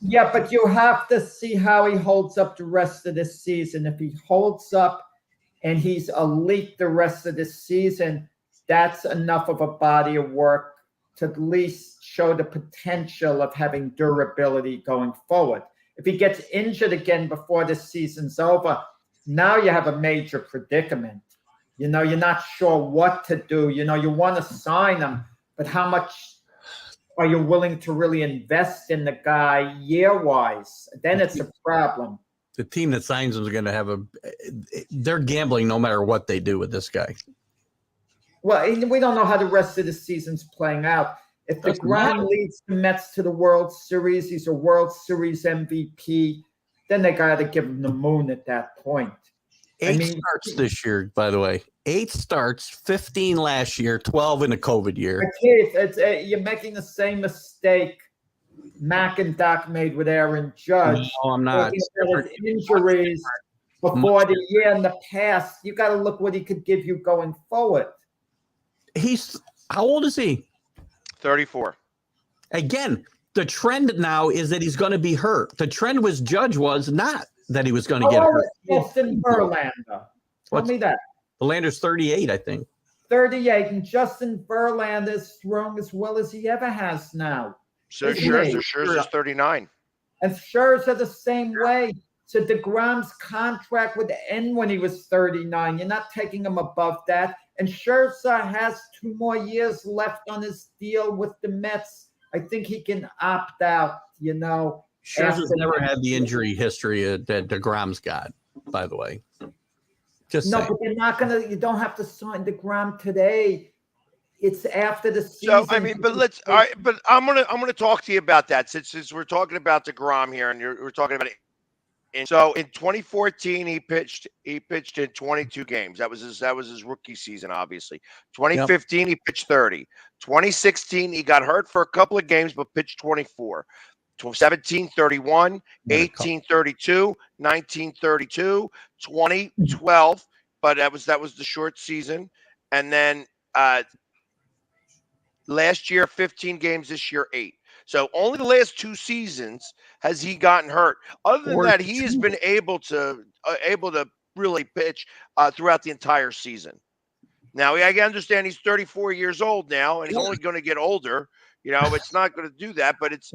Yeah, but you have to see how he holds up the rest of this season. If he holds up and he's elite the rest of this season, that's enough of a body of work to at least show the potential of having durability going forward. If he gets injured again before the season's over, now you have a major predicament. You're not sure what to do. You want to sign him, but how much are you willing to really invest in the guy year-wise? Then it's a problem. The team that signs him is going to they're gambling no matter what they do with this guy. Well, we don't know how the rest of the season's playing out. If Doesn't DeGrom matter. leads the Mets to the World Series, he's a World Series MVP, then they got to give him the moon at that point. 8 starts this year, by the way. 8 starts, 15 last year, 12 in the COVID year. Keith, you're making the same mistake Mac and Doc made with Aaron Judge. No, I'm not. Injuries before the year in the past. You got to look what he could give you going forward. He's how old is he? 34. Again, the trend now is that he's going to be hurt. The trend was Judge was not that he was going to get hurt. Justin Verlander. Tell me that. Verlander's 38, I think. 38, and Justin Verlander is throwing as well as he ever has now. So Scherzer's 39. And Scherzer the same way. So DeGrom's contract would end when he was 39. You're not taking him above that. And Scherzer has 2 more years left on his deal with the Mets. I think he can opt out, Scherzer's never had the injury history that DeGrom's got, by the way. Just no, saying. but they're not going to, you don't have to sign DeGrom today. It's after the season. So I mean, but but I'm gonna talk to you about that since we're talking about DeGrom here, and we're talking about it. And so in 2014, he pitched in 22 games. That was his rookie season, obviously. 2015, he pitched 30. 2016, he got hurt for a couple of games, but pitched 24. 17, 31, 18, 32, 19, 32, 20, 12. But that was the short season, and then last year 15 games. This year 8. So only the last 2 seasons has he gotten hurt. Other than that, he has been able to really pitch throughout the entire season. Now, I understand he's 34 years old now, and he's only going to get older. It's not going to do that, but it's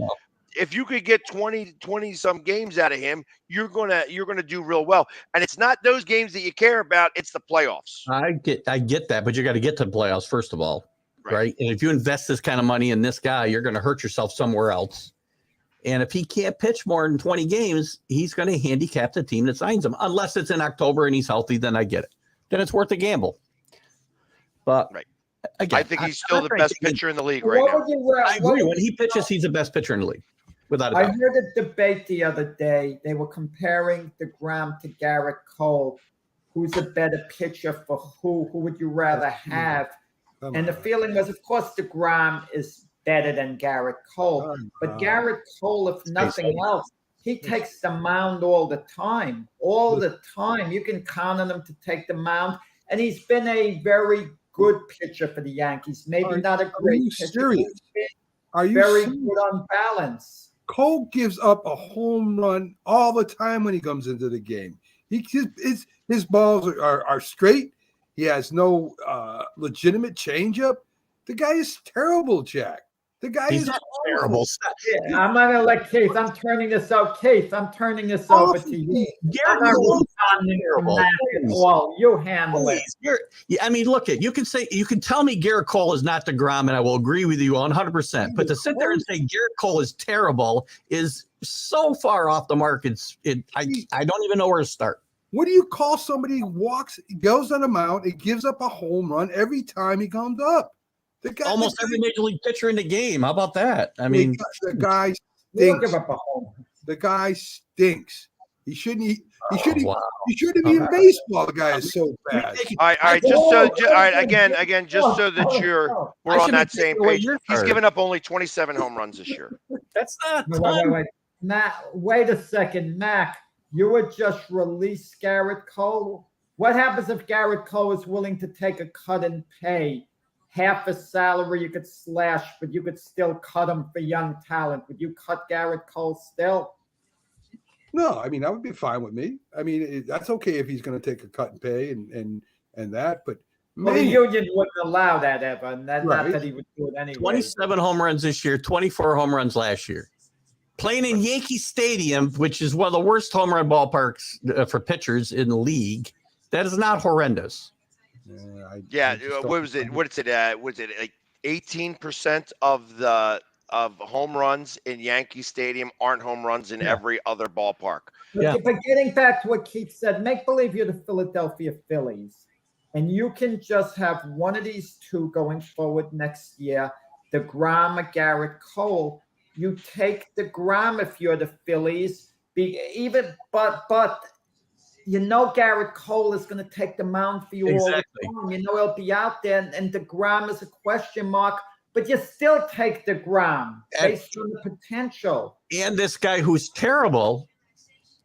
if you could get 20 some games out of him, you're gonna do real well. And it's not those games that you care about; it's the playoffs. I get that, but you got to get to the playoffs first of all. Right. And if you invest this kind of money in this guy, you're going to hurt yourself somewhere else. And if he can't pitch more than 20 games, he's going to handicap the team that signs him. Unless it's in October and he's healthy, then I get it. Then it's worth a gamble. But again, I think he's still the best pitcher in the league right now. I agree. When he pitches, he's the best pitcher in the league, without a doubt. I heard a debate the other day. They were comparing DeGrom to Garrett Cole. Who's a better pitcher for who? Who would you rather have? And the feeling was, of course, DeGrom is better than Garrett Cole. But Garrett Cole, if nothing else, he takes the mound all the time. All the time. You can count on him to take the mound. And he's been a very good pitcher for the Yankees. Maybe not a great pitcher. Serious? Are you very serious? good on balance. Cole gives up a home run all the time when he comes into the game. His balls are straight. He has no legitimate changeup. The guy is terrible, Jack. The guy is terrible. Yeah, I'm not gonna let Keith. I'm turning this out. Keith, I'm turning this over to you. Garrett Cole you handle it. Look, you can tell me Garrett Cole is not DeGrom, and I will agree with you 100%. But to sit there and say Garrett Cole is terrible is so far off the mark. I don't even know where to start. What do you call somebody who goes on the mound and gives up a home run every time he comes up? Almost every major league pitcher in the game. How about that? I mean, the guy stinks. The guy stinks. He shouldn't. He shouldn't be in baseball. The guy is so bad. All right. Again, just so that we're on that same page. He's given up only 27 home runs this year. That's not. Wait. Matt, wait a second, Mac. You would just release Garrett Cole. What happens if Garrett Cole is willing to take a cut and pay half a salary? You could slash, but you could still cut him for young talent. Would you cut Garrett Cole still? No, I mean that would be fine with me. I mean that's okay if he's going to take a cut and pay and that. But the union wouldn't allow that ever, and not that he would do it anyway. 27 home runs this year, 24 home runs last year. Playing in Yankee Stadium, which is one of the worst home run ballparks for pitchers in the league, that is not horrendous. What was it? Was it like 18% of home runs in Yankee Stadium aren't home runs in every other ballpark? But getting back to what Keith said, make believe you're the Philadelphia Phillies, and you can just have one of these two going forward next year. DeGrom or Garrett Cole, you take DeGrom if you're the Phillies. But you know Garrett Cole is going to take the mound for you all the time. You know he'll be out there, and DeGrom is a question mark. But you still take DeGrom based on the potential. And this guy who's terrible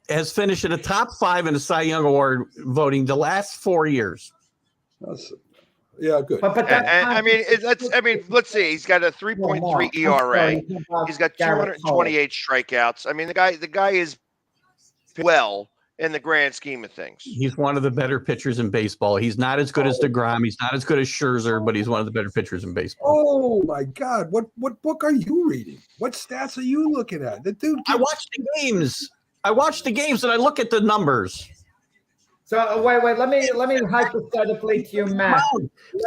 has finished in the top 5 in the Cy Young Award voting the last 4 years. Yeah, good. But I mean, let's see. He's got a 3.3 ERA. He's got 228 strikeouts. I mean, the guy is well in the grand scheme of things. He's one of the better pitchers in baseball. He's not as good as DeGrom. He's not as good as Scherzer, but he's one of the better pitchers in baseball. Oh my God! What book are you reading? What stats are you looking at? The dude. I watch the games. And I look at the numbers. So wait. Let me hypothetically to you, Matt.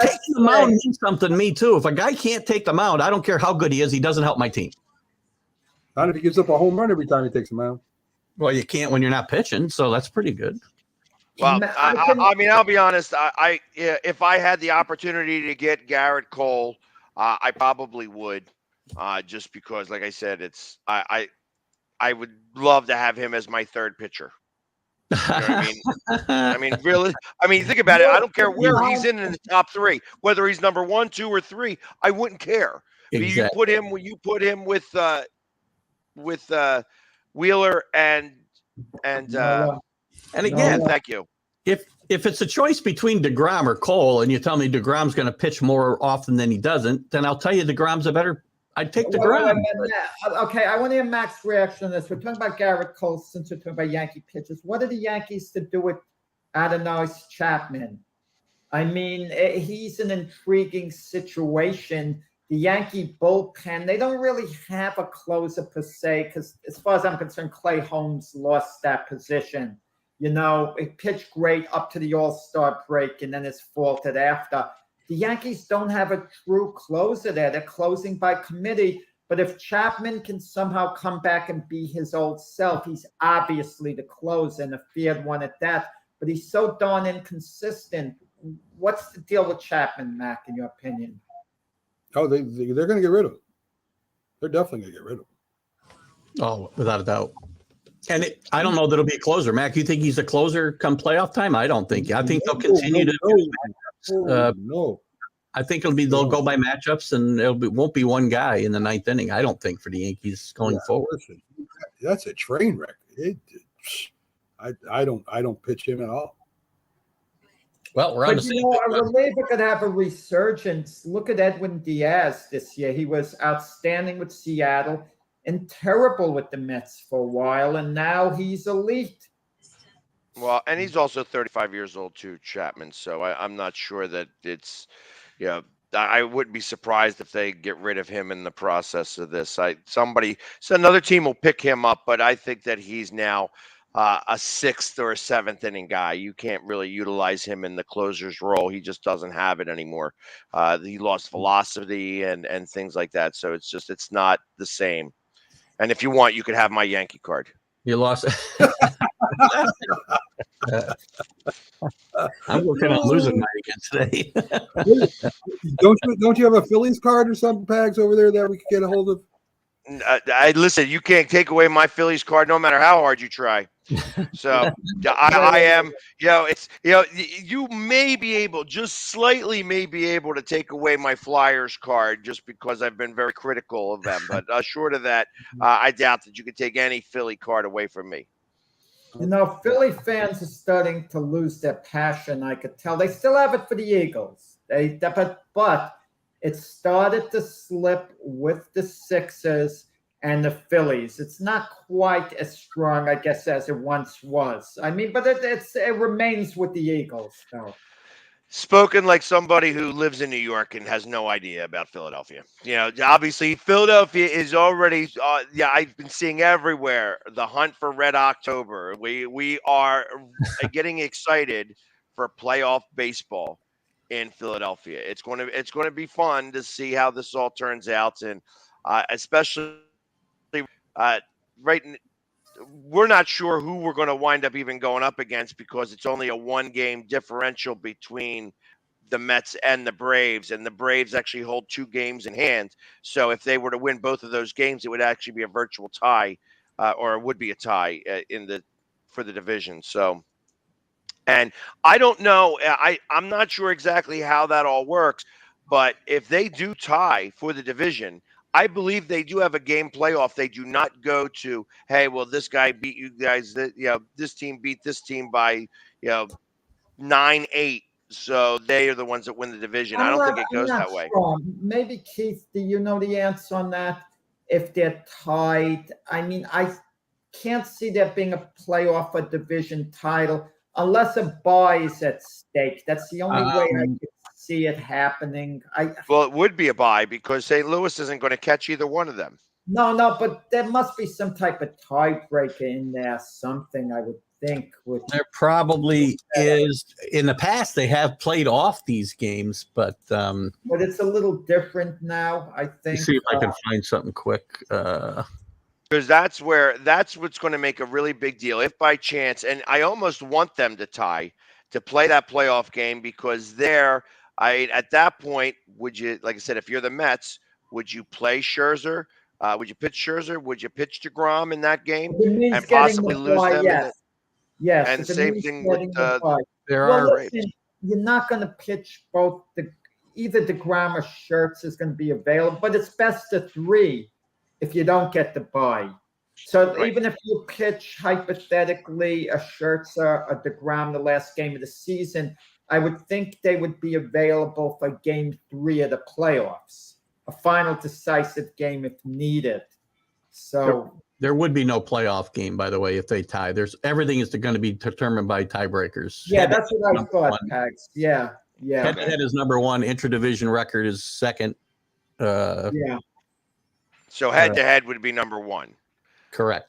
Taking the mound means something to me too. If a guy can't take the mound, I don't care how good he is. He doesn't help my team. Not if he gives up a home run every time he takes the mound. Well, you can't when you're not pitching, so that's pretty good. Well, I mean, I'll be honest. If I had the opportunity to get Garrett Cole, I probably would, just because, like I said, I would love to have him as my third pitcher. You know what I mean? I mean, really. I mean, think about it. I don't care where he's in the top 3, whether he's number 1, 2, or 3. I wouldn't care. Exactly. You put him with Wheeler and again, thank you. If it's a choice between DeGrom or Cole, and you tell me DeGrom's going to pitch more often than he doesn't, then I'll tell you DeGrom's a better. I'd take DeGrom. Okay, I want to hear Mac's reaction on this. We're talking about Garrett Cole since we're talking about Yankee pitchers. What are the Yankees to do with Adonis Chapman? I mean, he's an intriguing situation. The Yankee bullpen, they don't really have a closer per se, because as far as I'm concerned, Clay Holmes lost that position. You know, it pitched great up to the All-Star break and then it's faulted after. The Yankees don't have a true closer there. They're closing by committee. But if Chapman can somehow come back and be his old self, he's obviously the closer and a feared one at that. But he's so darn inconsistent. What's the deal with Chapman, Mac, in your opinion? Oh, they're going to get rid of him. They're definitely going to get rid of him. Oh, without a doubt. And I don't know that it'll be a closer. Mac, you think he's a closer come playoff time? I don't think. I think they'll continue to. No. I think they'll go by matchups, and won't be one guy in the 9th inning. I don't think for the Yankees going forward. Listen, that's a train wreck. I don't pitch him at all. Well, we're on the same. A reliever could have a resurgence. Look at Edwin Diaz this year. He was outstanding with Seattle and terrible with the Mets for a while, and now he's elite. Well, and he's also 35 years old too, Chapman. So I'm not sure that it's, I wouldn't be surprised if they get rid of him in the process of this. Another team will pick him up, but I think that he's now a 6th or a 7th inning guy. You can't really utilize him in the closer's role. He just doesn't have it anymore. He lost velocity and things like that. So it's not the same. And if you want, you could have my Yankee card. You lost. I'm working on losing mine again today. Don't you have a Phillies card or something, Pags, over there that we could get a hold of? Listen, you can't take away my Phillies card no matter how hard you try. So I am, you may be able, just slightly may be able to take away my Flyers card just because I've been very critical of them. But short of that, I doubt that you could take any Philly card away from me. Philly fans are starting to lose their passion. I could tell. They still have it for the Eagles. But it started to slip with the Sixers and the Phillies. It's not quite as strong, I guess, as it once was. I mean, but it remains with the Eagles, though. Spoken like somebody who lives in New York and has no idea about Philadelphia. Obviously, Philadelphia is already, I've been seeing everywhere the hunt for Red October. We are getting excited for playoff baseball in Philadelphia. It's going to be fun to see how this all turns out, and especially we're not sure who we're going to wind up even going up against because it's only a 1-game differential between the Mets and the Braves, and the Braves actually hold 2 games in hand. So if they were to win both of those games, it would actually be a virtual tie, or it would be a tie for the division. So, and I don't know, I'm not sure exactly how that all works, but if they do tie for the division, I believe they do have a game playoff. They do not go to, hey, well, this guy beat you guys. This team beat this team by 9-8. So they are the ones that win the division. I don't think it goes that way. Maybe, Keith, do you know the answer on that? If they're tied, I mean, I can't see there being a playoff or division title unless a bye is at stake. That's the only way I could see it happening. Well, it would be a bye because St. Louis isn't going to catch either one of them. No, but there must be some type of tiebreaker in there, something I would think. There probably is. In the past, they have played off these games, but it's a little different now, I think. See if I can find something quick. Because that's what's going to make a really big deal. If by chance, and I almost want them to tie, to play that playoff game, because at that point, would you, like I said, if you're the Mets, would you play Scherzer? Would you pitch Scherzer? Would you pitch DeGrom in that game and possibly lose them? Yes. And same thing with listen, you're not going to pitch both. Either DeGrom or Scherzer is going to be available, but it's best of 3 if you don't get the bye. So even if you pitch hypothetically a Scherzer or DeGrom the last game of the season, I would think they would be available for game 3 of the playoffs, a final decisive game if needed. So there would be no playoff game, by the way, if they tie. Everything is going to be determined by tiebreakers. Yeah, that's what I thought, Pags. Yeah. Head-to-head is number 1. Intra-division record is second. Yeah. So head-to-head would be number 1. Correct.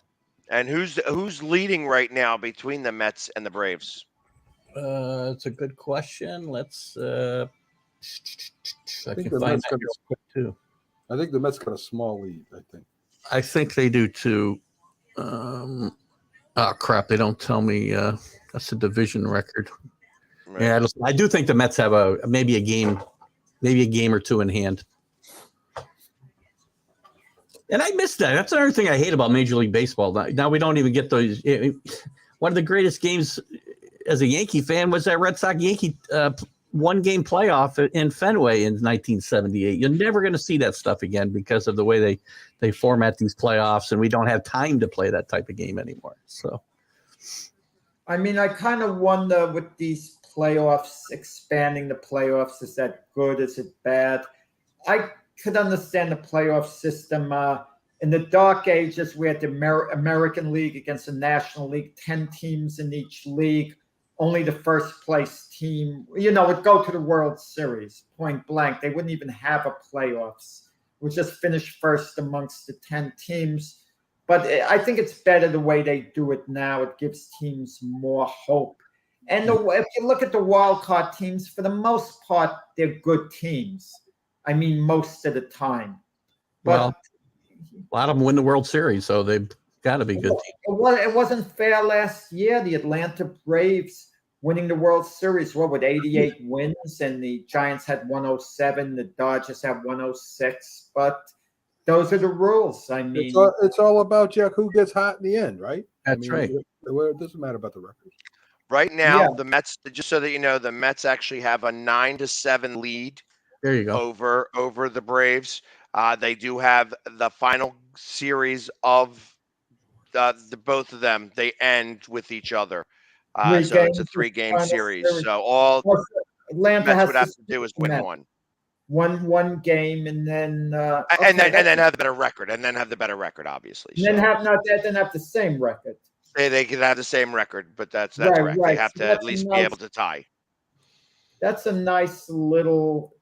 And who's leading right now between the Mets and the Braves? It's a good question. Let's. I think can find that quick too. I think the Mets got a small lead. I think they do too. Oh crap! They don't tell me. That's a division record. Right. Yeah, I do think the Mets have maybe a game or 2 in hand. And I missed that. That's another thing I hate about Major League Baseball. Now we don't even get those. One of the greatest games as a Yankee fan was that Red Sox Yankee 1-game playoff in Fenway in 1978. You're never going to see that stuff again because of the way they format these playoffs, and we don't have time to play that type of game anymore. So, I mean, I kind of wonder with these playoffs, expanding the playoffs, is that good? Is it bad? I could understand the playoff system. In the dark ages, we had the American League against the National League, 10 teams in each league. Only the first place team, would go to the World Series, point blank. They wouldn't even have a playoffs. It would just finish first amongst the 10 teams. But I think it's better the way they do it now. It gives teams more hope. And if you look at the wild card teams, for the most part, they're good teams. I mean, most of the time. But a lot of them win the World Series, so they've got to be good teams. It wasn't fair last year. The Atlanta Braves winning the World Series, with 88 wins, and the Giants had 107, the Dodgers have 106. But those are the rules. I mean, it's all about who gets hot in the end, right? That's right. It doesn't matter about the records. Right now, the Mets, just so that you know, the Mets actually have a 9-7 lead. There you go. Over the Braves. They do have the final series of the both of them. They end with each other. So it's a 3-game series. So Atlanta Mets would have to do is win one game, and then and then have the better record, obviously. And then have the same record. They could have the same record, but that's correct. Right. They have to at least be able to tie. That's a nice little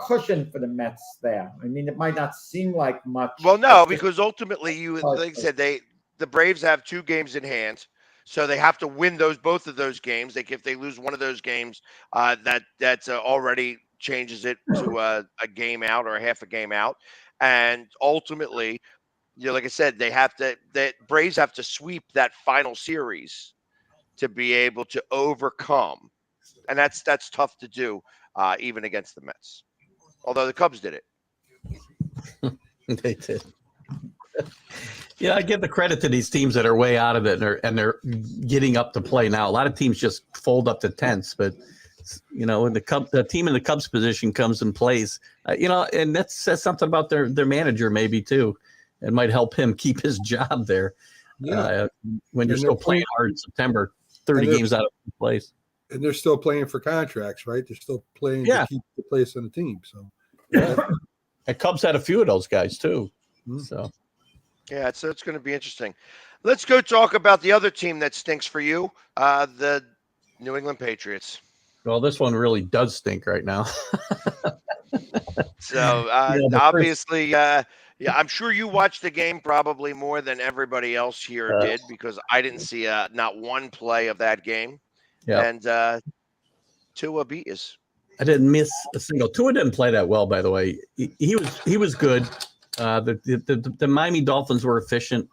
cushion for the Mets there. I mean, it might not seem like much. Well, no, because ultimately, like I said, the Braves have 2 games in hand, so they have to win both of those games. If they lose one of those games, that's already changes it to a game out or a half a game out, and ultimately, like I said, the Braves have to sweep that final series to be able to overcome, and that's tough to do. even against the Mets. Although the Cubs did it. They did. Yeah, I give the credit to these teams that are way out of it and they're getting up to play now. A lot of teams just fold up to tenths, but when the team in the Cubs position comes and plays, and that says something about their manager maybe too. It might help him keep his job there. Yeah. When you're still playing hard in September, 30 games out of place. And they're still playing for contracts, right? They're still playing to keep the place on the team. So, and Cubs had a few of those guys too. So, yeah, so it's going to be interesting. Let's go talk about the other team that stinks for you, the New England Patriots. Well, this one really does stink right now. So obviously, I'm sure you watched the game probably more than everybody else here did, because I didn't see not one play of that game. Yeah. And Tua beat us. I didn't miss a single. Tua didn't play that well, by the way. He was good. The Miami Dolphins were efficient.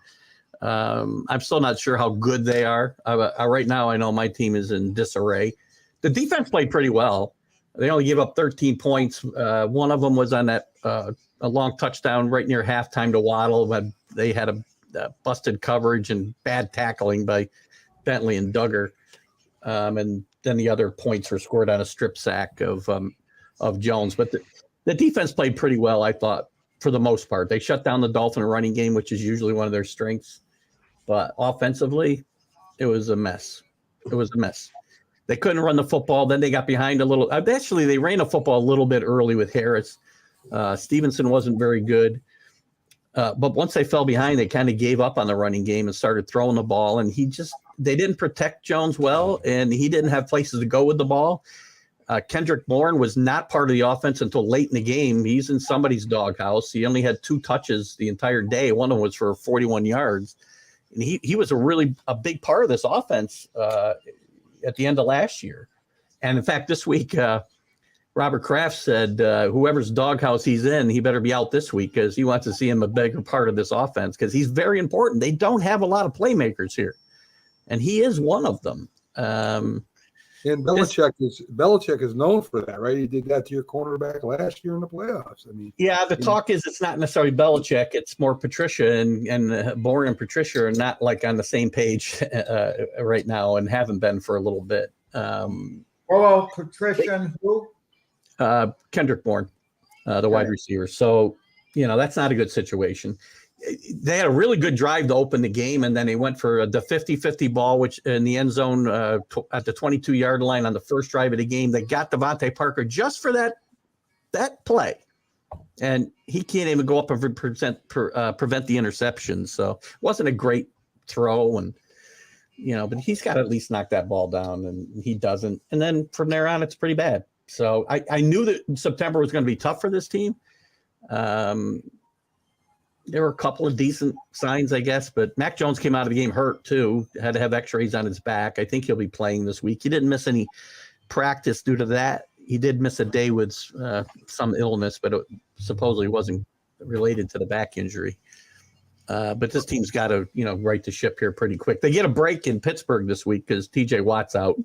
I'm still not sure how good they are. Right now, I know my team is in disarray. The defense played pretty well. They only gave up 13 points. One of them was on that a long touchdown right near halftime to Waddle, but they had a busted coverage and bad tackling by Bentley and Duggar. And then the other points were scored on a strip sack of Jones. But the defense played pretty well, I thought, for the most part. They shut down the Dolphin running game, which is usually one of their strengths. But offensively, it was a mess. It was a mess. They couldn't run the football. Then they got behind a little. Actually, they ran the football a little bit early with Harris. Stevenson wasn't very good. But once they fell behind, they kind of gave up on the running game and started throwing the ball. And they didn't protect Jones well, and he didn't have places to go with the ball. Kendrick Bourne was not part of the offense until late in the game. He's in somebody's doghouse. He only had 2 touches the entire day. One of them was for 41 yards. And he was a big part of this offense at the end of last year. And in fact, this week, Robert Kraft said, whoever's doghouse he's in, he better be out this week because he wants to see him a bigger part of this offense because he's very important. They don't have a lot of playmakers here, and he is one of them. And Belichick is known for that, right? He did that to your cornerback last year in the playoffs. I mean, yeah, the talk is it's not necessarily Belichick; it's more Patricia, and Bourne and Patricia are not like on the same page right now, and haven't been for a little bit. Patricia and who? Kendrick Bourne, the wide receiver. So, that's not a good situation. They had a really good drive to open the game, and then they went for the 50-50 ball, which in the end zone at the 22-yard line on the first drive of the game. They got Devontae Parker just for that play, and he can't even go up and prevent the interception. So it wasn't a great throw, and but he's got to at least knock that ball down, and he doesn't. And then from there on, it's pretty bad. So I knew that September was going to be tough for this team. There were a couple of decent signs, I guess, but Mac Jones came out of the game hurt too. Had to have x-rays on his back. I think he'll be playing this week. He didn't miss any practice due to that. He did miss a day with some illness, but it supposedly wasn't related to the back injury. But this team's got to, right the ship here pretty quick. They get a break in Pittsburgh this week because TJ Watt's out,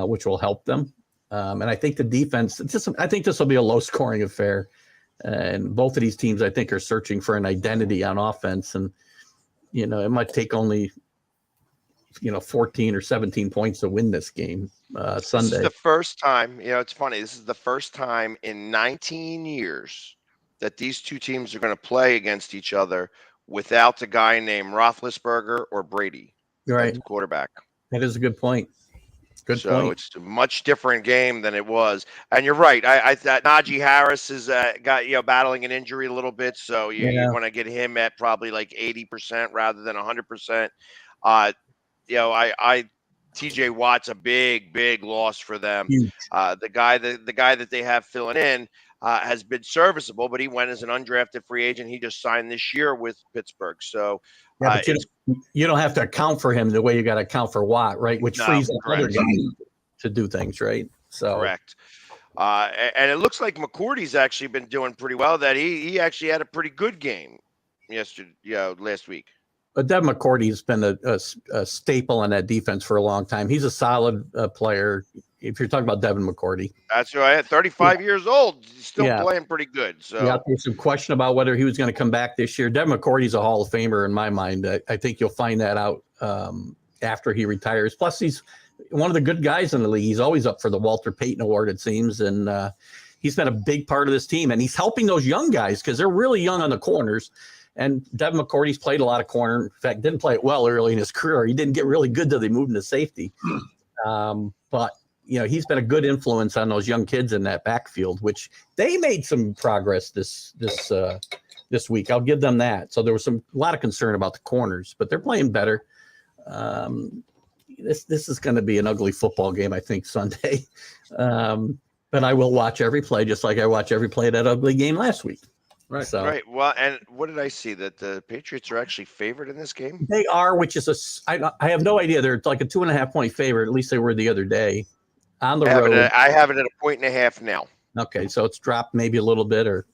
which will help them. And I think the defense, I think this will be a low-scoring affair. And both of these teams, I think, are searching for an identity on offense. And, it might take only, 14 or 17 points to win this game Sunday. This is the first time, it's funny. This is the first time in 19 years that these two teams are going to play against each other without a guy named Roethlisberger or Brady. Right. Quarterback. That is a good point. Good so point. It's a much different game than it was. And you're right. I thought Najee Harris is got battling an injury a little bit, so you want to get him at probably like 80% rather than 100%. TJ Watt's a big loss for them. The guy that they have filling in has been serviceable, but he went as an undrafted free agent. He just signed this year with Pittsburgh. So but you don't have to account for him the way you got to account for Watt, right? Which frees the other guys to do things, right? So correct. And it looks like McCourty's actually been doing pretty well. That he actually had a pretty good game last week. But Devin McCourty's been a staple in that defense for a long time. He's a solid player. if you're talking about Devin McCourty. That's who I had. 35 years old, still Yeah. playing pretty good. So Yeah, there's some question about whether he was going to come back this year. Devin McCourty's a Hall of Famer in my mind. I think you'll find that out after he retires. Plus, he's one of the good guys in the league. He's always up for the Walter Payton Award, it seems, and he's been a big part of this team. And he's helping those young guys because they're really young on the corners. And Devin McCourty's played a lot of corner. In fact, didn't play it well early in his career. He didn't get really good till they moved into safety. But he's been a good influence on those young kids in that backfield, which they made some progress this week. I'll give them that. So there was a lot of concern about the corners, but they're playing better. This is going to be an ugly football game, I think, Sunday. But I will watch every play, just like I watch every play of that ugly game last week. Right. So, right. Well, and what did I see? That the Patriots are actually favored in this game? They are, which is I have no idea. They're like a 2.5 point favorite. At least they were the other day on the road. I have it at 1.5 now. Okay, so it's dropped maybe a little bit, or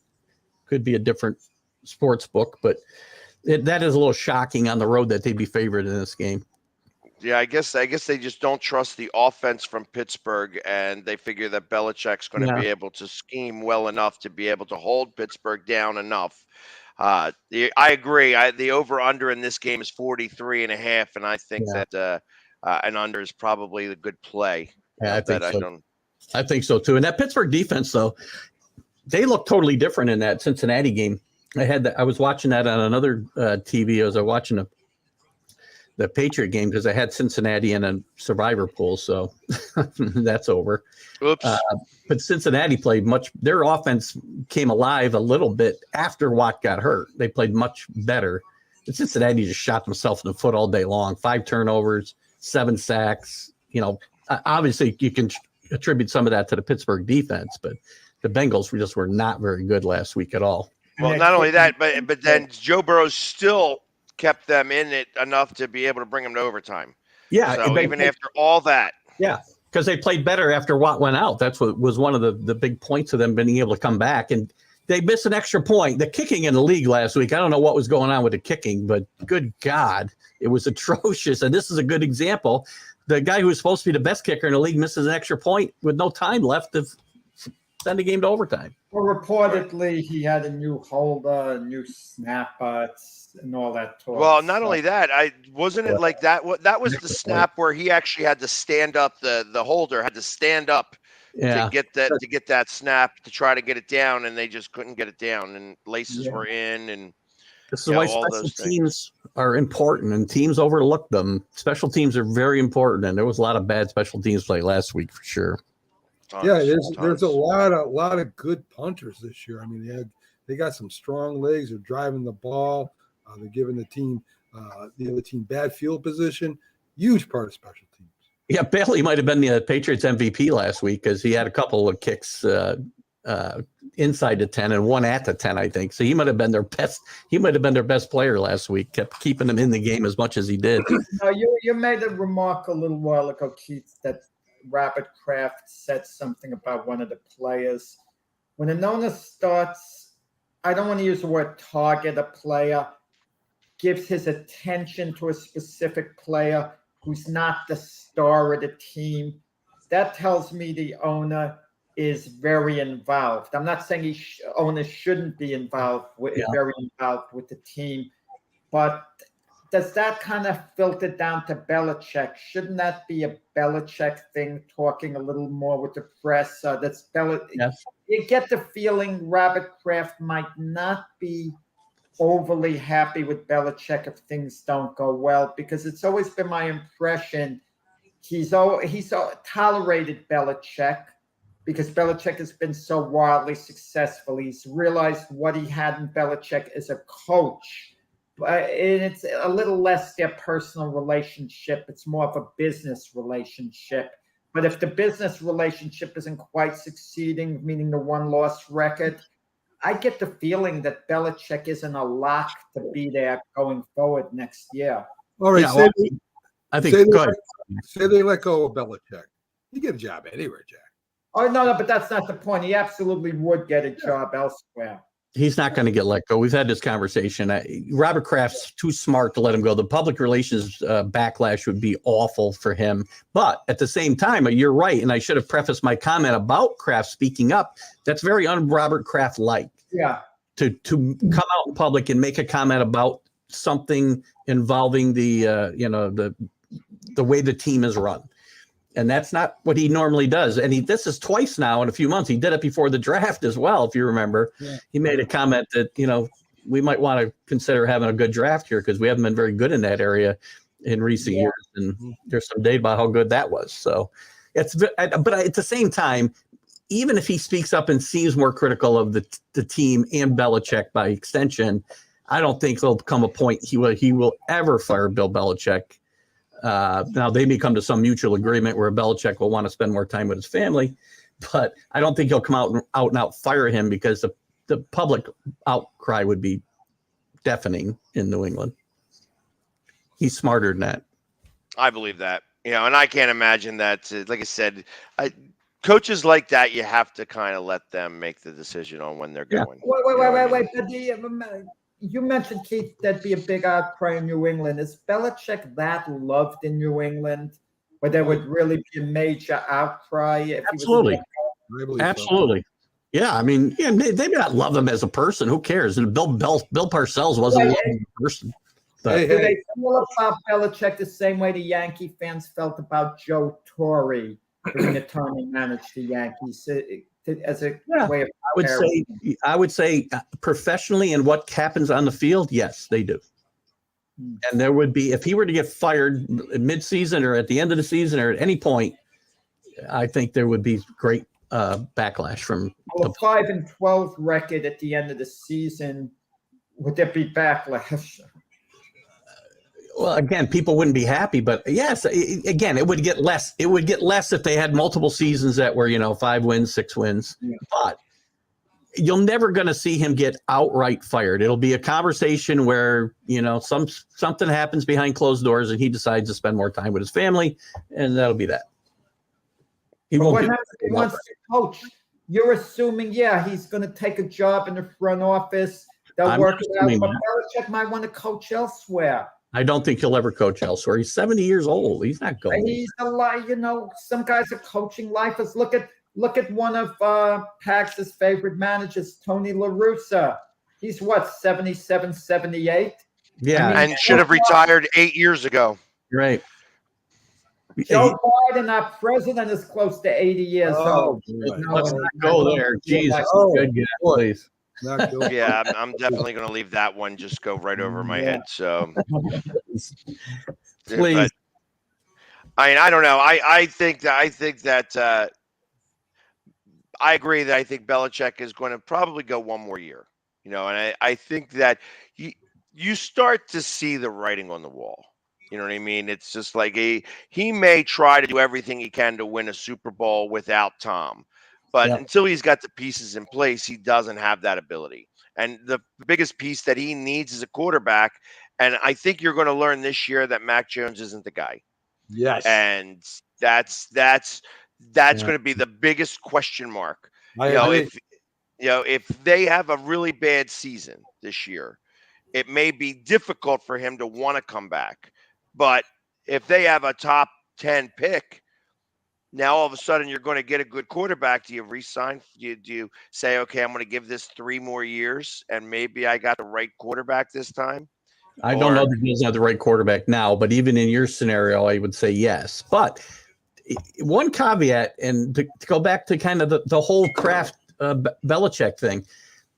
could be a different sports book, but that is a little shocking on the road that they'd be favored in this game. Yeah, I guess they just don't trust the offense from Pittsburgh, and they figure that Belichick's going to be able to scheme well enough to be able to hold Pittsburgh down enough. I agree. The over/under in this game is 43.5, and I think that an under is probably the good play. Yeah, I think so. I think so too. And that Pittsburgh defense, though, they look totally different in that Cincinnati game. I was watching that on another TV. I was watching the Patriot game because I had Cincinnati in a survivor pool, so that's over. Oops. But Cincinnati played their offense came alive a little bit after Watt got hurt. They played much better. But Cincinnati just shot themselves in the foot all day long. 5 turnovers, 7 sacks. Obviously you can attribute some of that to the Pittsburgh defense, but the Bengals were not very good last week at all. Well, not only that, but then Joe Burrow still kept them in it enough to be able to bring them to overtime. Yeah. So even after all that. Yeah, because they played better after Watt went out. That's what was one of the big points of them being able to come back. And they missed an extra point. The kicking in the league last week, I don't know what was going on with the kicking, but good God, it was atrocious. And this is a good example. The guy who was supposed to be the best kicker in the league misses an extra point with no time left to send the game to overtime. Well, reportedly, he had a new holder, a new snapper, and all that talk. Well, not only that, wasn't it like that? That was the snap where he actually had to stand up. The holder had to stand up to get that snap to try to get it down, and they just couldn't get it down. And laces were in, and this is why special teams are important, and teams overlook them. Special teams are very important, and there was a lot of bad special teams play last week for sure. There's a lot of good punters this year. I mean, they got some strong legs. They're driving the ball. They're giving the other team bad field position. Huge part of special teams. Yeah, Bailey might have been the Patriots MVP last week because he had a couple of kicks inside the 10 and one at the 10, I think. So he might have been their best. He might have been their best player last week. Kept keeping them in the game as much as he did. No, you made a remark a little while ago, Keith, that Robert Kraft said something about one of the players. When an owner starts, I don't want to use the word target a player, gives his attention to a specific player who's not the star of the team, that tells me the owner is very involved. I'm not saying owner shouldn't be involved, very involved with the team, but does that kind of filter down to Belichick? Shouldn't that be a Belichick thing, talking a little more with the press? Yes. You get the feeling Robert Kraft might not be overly happy with Belichick if things don't go well, because it's always been my impression he's tolerated Belichick because Belichick has been so wildly successful. He's realized what he had in Belichick as a coach. And it's a little less their personal relationship. It's more of a business relationship. But if the business relationship isn't quite succeeding, meaning the 1-loss record, I get the feeling that Belichick isn't a lock to be there going forward next year. All right. Say they let go of Belichick. You get a job anywhere, Jack. Oh, no, but that's not the point. He absolutely would get a job elsewhere. He's not going to get let go. We've had this conversation. Robert Kraft's too smart to let him go. The public relations backlash would be awful for him. But at the same time, you're right. And I should have prefaced my comment about Kraft speaking up. That's very un-Robert Kraft-like. Yeah. To come out in public and make a comment about something involving the way the team is run. And that's not what he normally does. And this is twice now in a few months. He did it before the draft as well, if you remember. Yeah. He made a comment that, we might want to consider having a good draft here because we haven't been very good in that area in recent years. And there's some data about how good that was. So but at the same time, even if he speaks up and seems more critical of the team and Belichick by extension, I don't think there'll come a point he will ever fire Bill Belichick. Now they may come to some mutual agreement where Belichick will want to spend more time with his family, but I don't think he'll come out and out fire him because the public outcry would be deafening in New England. He's smarter than that. I believe that, and I can't imagine that. Like I said, coaches like that, you have to kind of let them make the decision on when they're going. Wait. But you mentioned, Keith, that'd be a big outcry in New England. Is Belichick that loved in New England, where there would really be a major outcry? If Absolutely. He was Absolutely. Yeah, I mean, they may not love him as a person. Who cares? And Bill Parcells wasn't a loving person. But do they feel about Belichick the same way the Yankee fans felt about Joe Torre during the time he managed the Yankees? As a way of I would say professionally and what happens on the field, yes, they do. And there would be, if he were to get fired mid-season or at the end of the season or at any point, I think there would be great backlash from a 5-12 record at the end of the season. Would there be backlash? Well, again, people wouldn't be happy, but yes, again, it would get less. It would get less if they had multiple seasons that were, 5 wins, 6 wins. Yeah. But you're never going to see him get outright fired. It'll be a conversation where, something happens behind closed doors and he decides to spend more time with his family, and that'll be that. What happens if he wants to coach? You're assuming, he's going to take a job in the front office. They'll work it out, but Belichick might want to coach elsewhere. I don't think he'll ever coach elsewhere. He's 70 years old. He's not going. He's a lot. Some guys are coaching lifers. Look at one of Pax's favorite managers, Tony La Russa. He's 77, 78. Yeah, and should have retired 8 years ago. Right. Joe Biden, our president, is close to 80 years old. Let's not go there. Jesus, good guy, please. Yeah, I'm definitely going to leave that one just go right over my head. So, please. But, I don't know. I think that I agree that I think Belichick is going to probably go one more year. And I think that you start to see the writing on the wall. You know what I mean? It's just like he may try to do everything he can to win a Super Bowl without Tom. But until he's got the pieces in place, he doesn't have that ability. And the biggest piece that he needs is a quarterback. And I think you're going to learn this year that Mac Jones isn't the guy. Yes. And that's going to be the biggest question mark. If they have a really bad season this year, it may be difficult for him to want to come back. But if they have a top 10 pick, now all of a sudden you're going to get a good quarterback. Do you re-sign? Do you say, okay, I'm going to give this 3 more years and maybe I got the right quarterback this time? I don't know that he doesn't have the right quarterback now, but even in your scenario, I would say yes. But one caveat, and to go back to kind of the whole Kraft Belichick thing,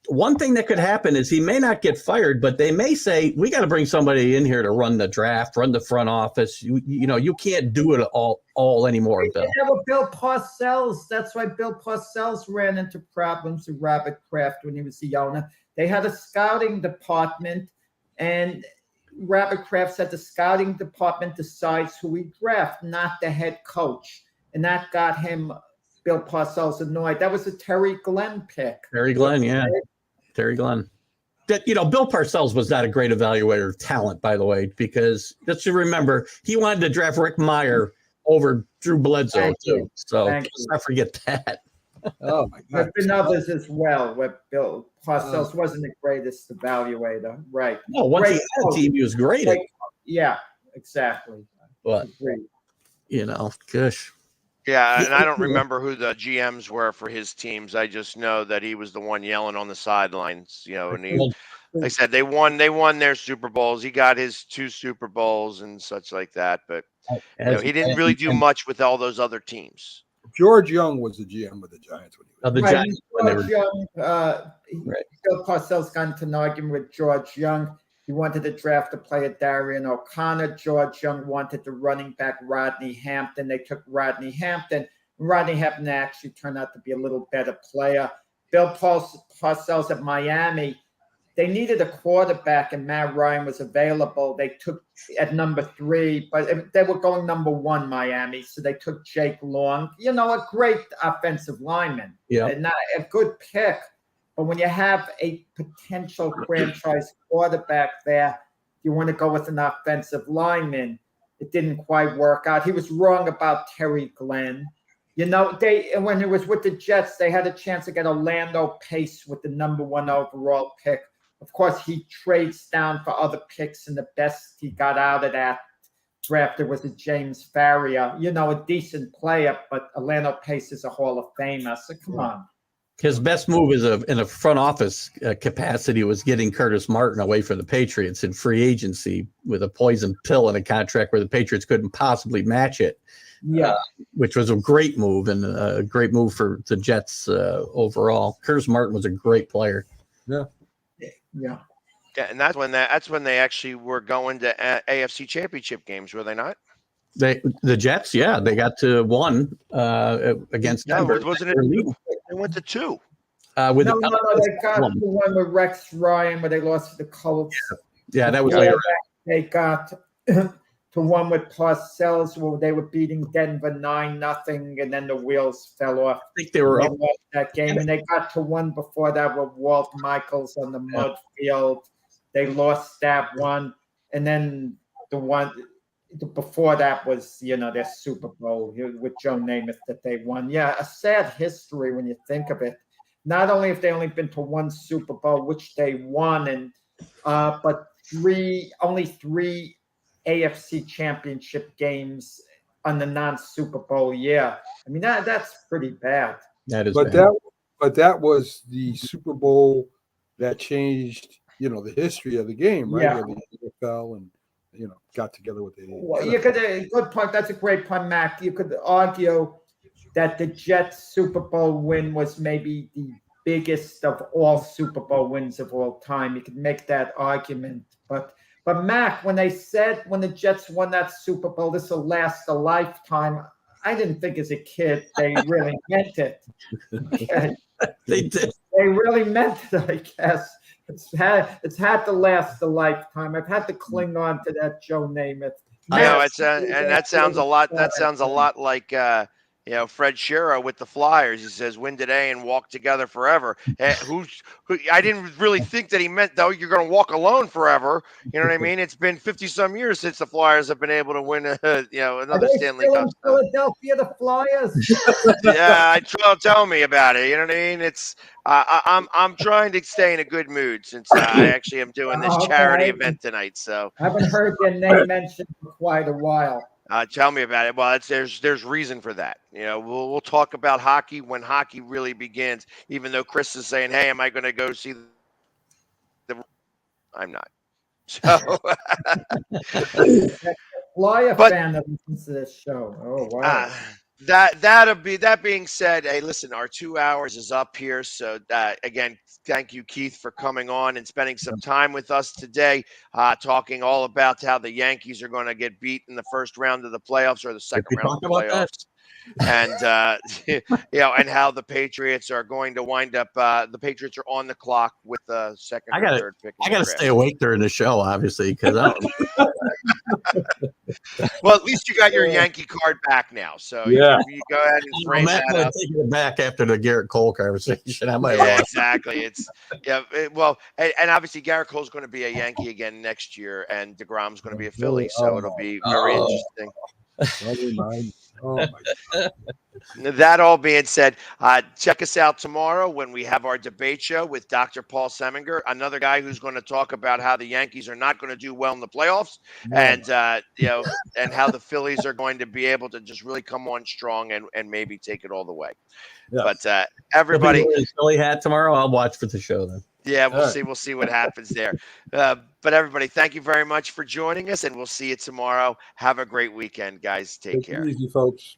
one thing that could happen is he may not get fired, but they may say, we got to bring somebody in here to run the draft, run the front office. You can't do it all anymore, Bill. Bill Parcells. That's why Bill Parcells ran into problems with Robert Kraft when he was the owner. They had a scouting department, and Robert Kraft said the scouting department decides who we draft, not the head coach. And that got him, Bill Parcells, annoyed. That was a Terry Glenn pick. Terry Glenn, yeah. Terry Glenn. Bill Parcells was not a great evaluator of talent, by the way, because let's remember, he wanted to draft Rick Meyer over Drew Bledsoe, too. So let's not forget that. Oh my There's God! been others as well where Bill Parcells wasn't the greatest evaluator, right? No, once he Great had a coach. team, he was great at. Yeah, exactly. But Agreed. gosh. Yeah, and I don't remember who the GMs were for his teams. I just know that he was the one yelling on the sidelines, and he, like I said, they won their Super Bowls. He got his 2 Super Bowls and such like that, but he didn't really do much with all those other teams. George Young was the GM with the Giants when he was. The Giants when they were. George Young, Bill Parcells got into an argument with George Young. He wanted to draft a player, Darian O'Connor. George Young wanted the running back, Rodney Hampton. They took Rodney Hampton. Rodney Hampton actually turned out to be a little better player. Bill Parcells at Miami, they needed a quarterback, and Matt Ryan was available. They took at number 3, but they were going number 1, Miami. So they took Jake Long, a great offensive lineman. Yeah. And a good pick. But when you have a potential franchise quarterback there, you want to go with an offensive lineman. It didn't quite work out. He was wrong about Terry Glenn. When he was with the Jets, they had a chance to get Orlando Pace with the number 1 overall pick. Of course, he trades down for other picks, and the best he got out of that draft was a James Farrier. A decent player, but Orlando Pace is a Hall of Famer. So come on. His best move in a front office capacity was getting Curtis Martin away from the Patriots in free agency with a poison pill and a contract where the Patriots couldn't possibly match it. Yeah, which was a great move and a great move for the Jets overall. Curtis Martin was a great player. Yeah. Yeah. Yeah, and that's when they actually were going to AFC Championship games, were they not? The Jets, yeah, they got to 1 against Denver. Wasn't it? They went to 2. No, they got the one with Rex Ryan where they lost to the Colts. Yeah, that was later. They got to one with Parcells where they were beating Denver 9-0, and then the wheels fell off. I think they were up lost that game, and they got to one before that with Walt Michaels on the mud field. They lost that one, and then the one before that was, their Super Bowl with Joe Namath that they won. Yeah, a sad history when you think of it. Not only have they only been to 1 Super Bowl, which they won, but only 3 AFC Championship games on the non-Super Bowl year. I mean, that's pretty bad. That is bad. That was the Super Bowl that changed, the history of the game, right? Yeah. Where the NFL and got together with the. Well, you could good point. That's a great point, Mac. You could argue that the Jets Super Bowl win was maybe the biggest of all Super Bowl wins of all time. You could make that argument, but Mac, when the Jets won that Super Bowl, this will last a lifetime. I didn't think as a kid they really meant it. Okay. They did. They really meant it, I guess. It's had to last a lifetime. I've had to cling on to that Joe Namath. I know and that sounds a lot. That sounds a lot like Fred Shearer with the Flyers. He says, "Win today and walk together forever." Who? I didn't really think that he meant though. You're going to walk alone forever. You know what I mean? It's been 50-some years since the Flyers have been able to win another Stanley Cup. Philadelphia, the Flyers. Yeah, tell me about it. You know what I mean? It's I'm trying to stay in a good mood since I actually am doing this charity event tonight. So I haven't heard their name mentioned for quite a while. Tell me about it. Well, there's reason for that. We'll talk about hockey when hockey really begins. Even though Chris is saying, "Hey, am I going to go see the?" I'm not. So, Flyer fan that listens to this show. Oh wow. That being said, hey, listen, our 2 hours is up here. So again, thank you, Keith, for coming on and spending some time with us today, talking all about how the Yankees are going to get beat in the first round of the playoffs or the second round of the playoffs. And and how the Patriots are going to wind up. The Patriots are on the clock with the second or third pick. I got to stay awake during the show, obviously, because I don't. Well, at least you got your Yankee card back now, so you go ahead and frame that up. Taking it back after the Garrett Cole conversation. I might exactly. It's and obviously Garrett Cole's going to be a Yankee again next year, and DeGrom's going to be a Philly, so it'll be very interesting. Never mind. Oh my God. That all being said, check us out tomorrow when we have our debate show with Dr. Paul Seminger, another guy who's going to talk about how the Yankees are not going to do well in the playoffs, and and how the Phillies are going to be able to just really come on strong and maybe take it all the way. Yes. But everybody, Philly hat tomorrow. I'll watch for the show then. yeah, we'll see what happens there. But everybody, thank you very much for joining us, and we'll see you tomorrow. Have a great weekend, guys. Take care. Easy, folks.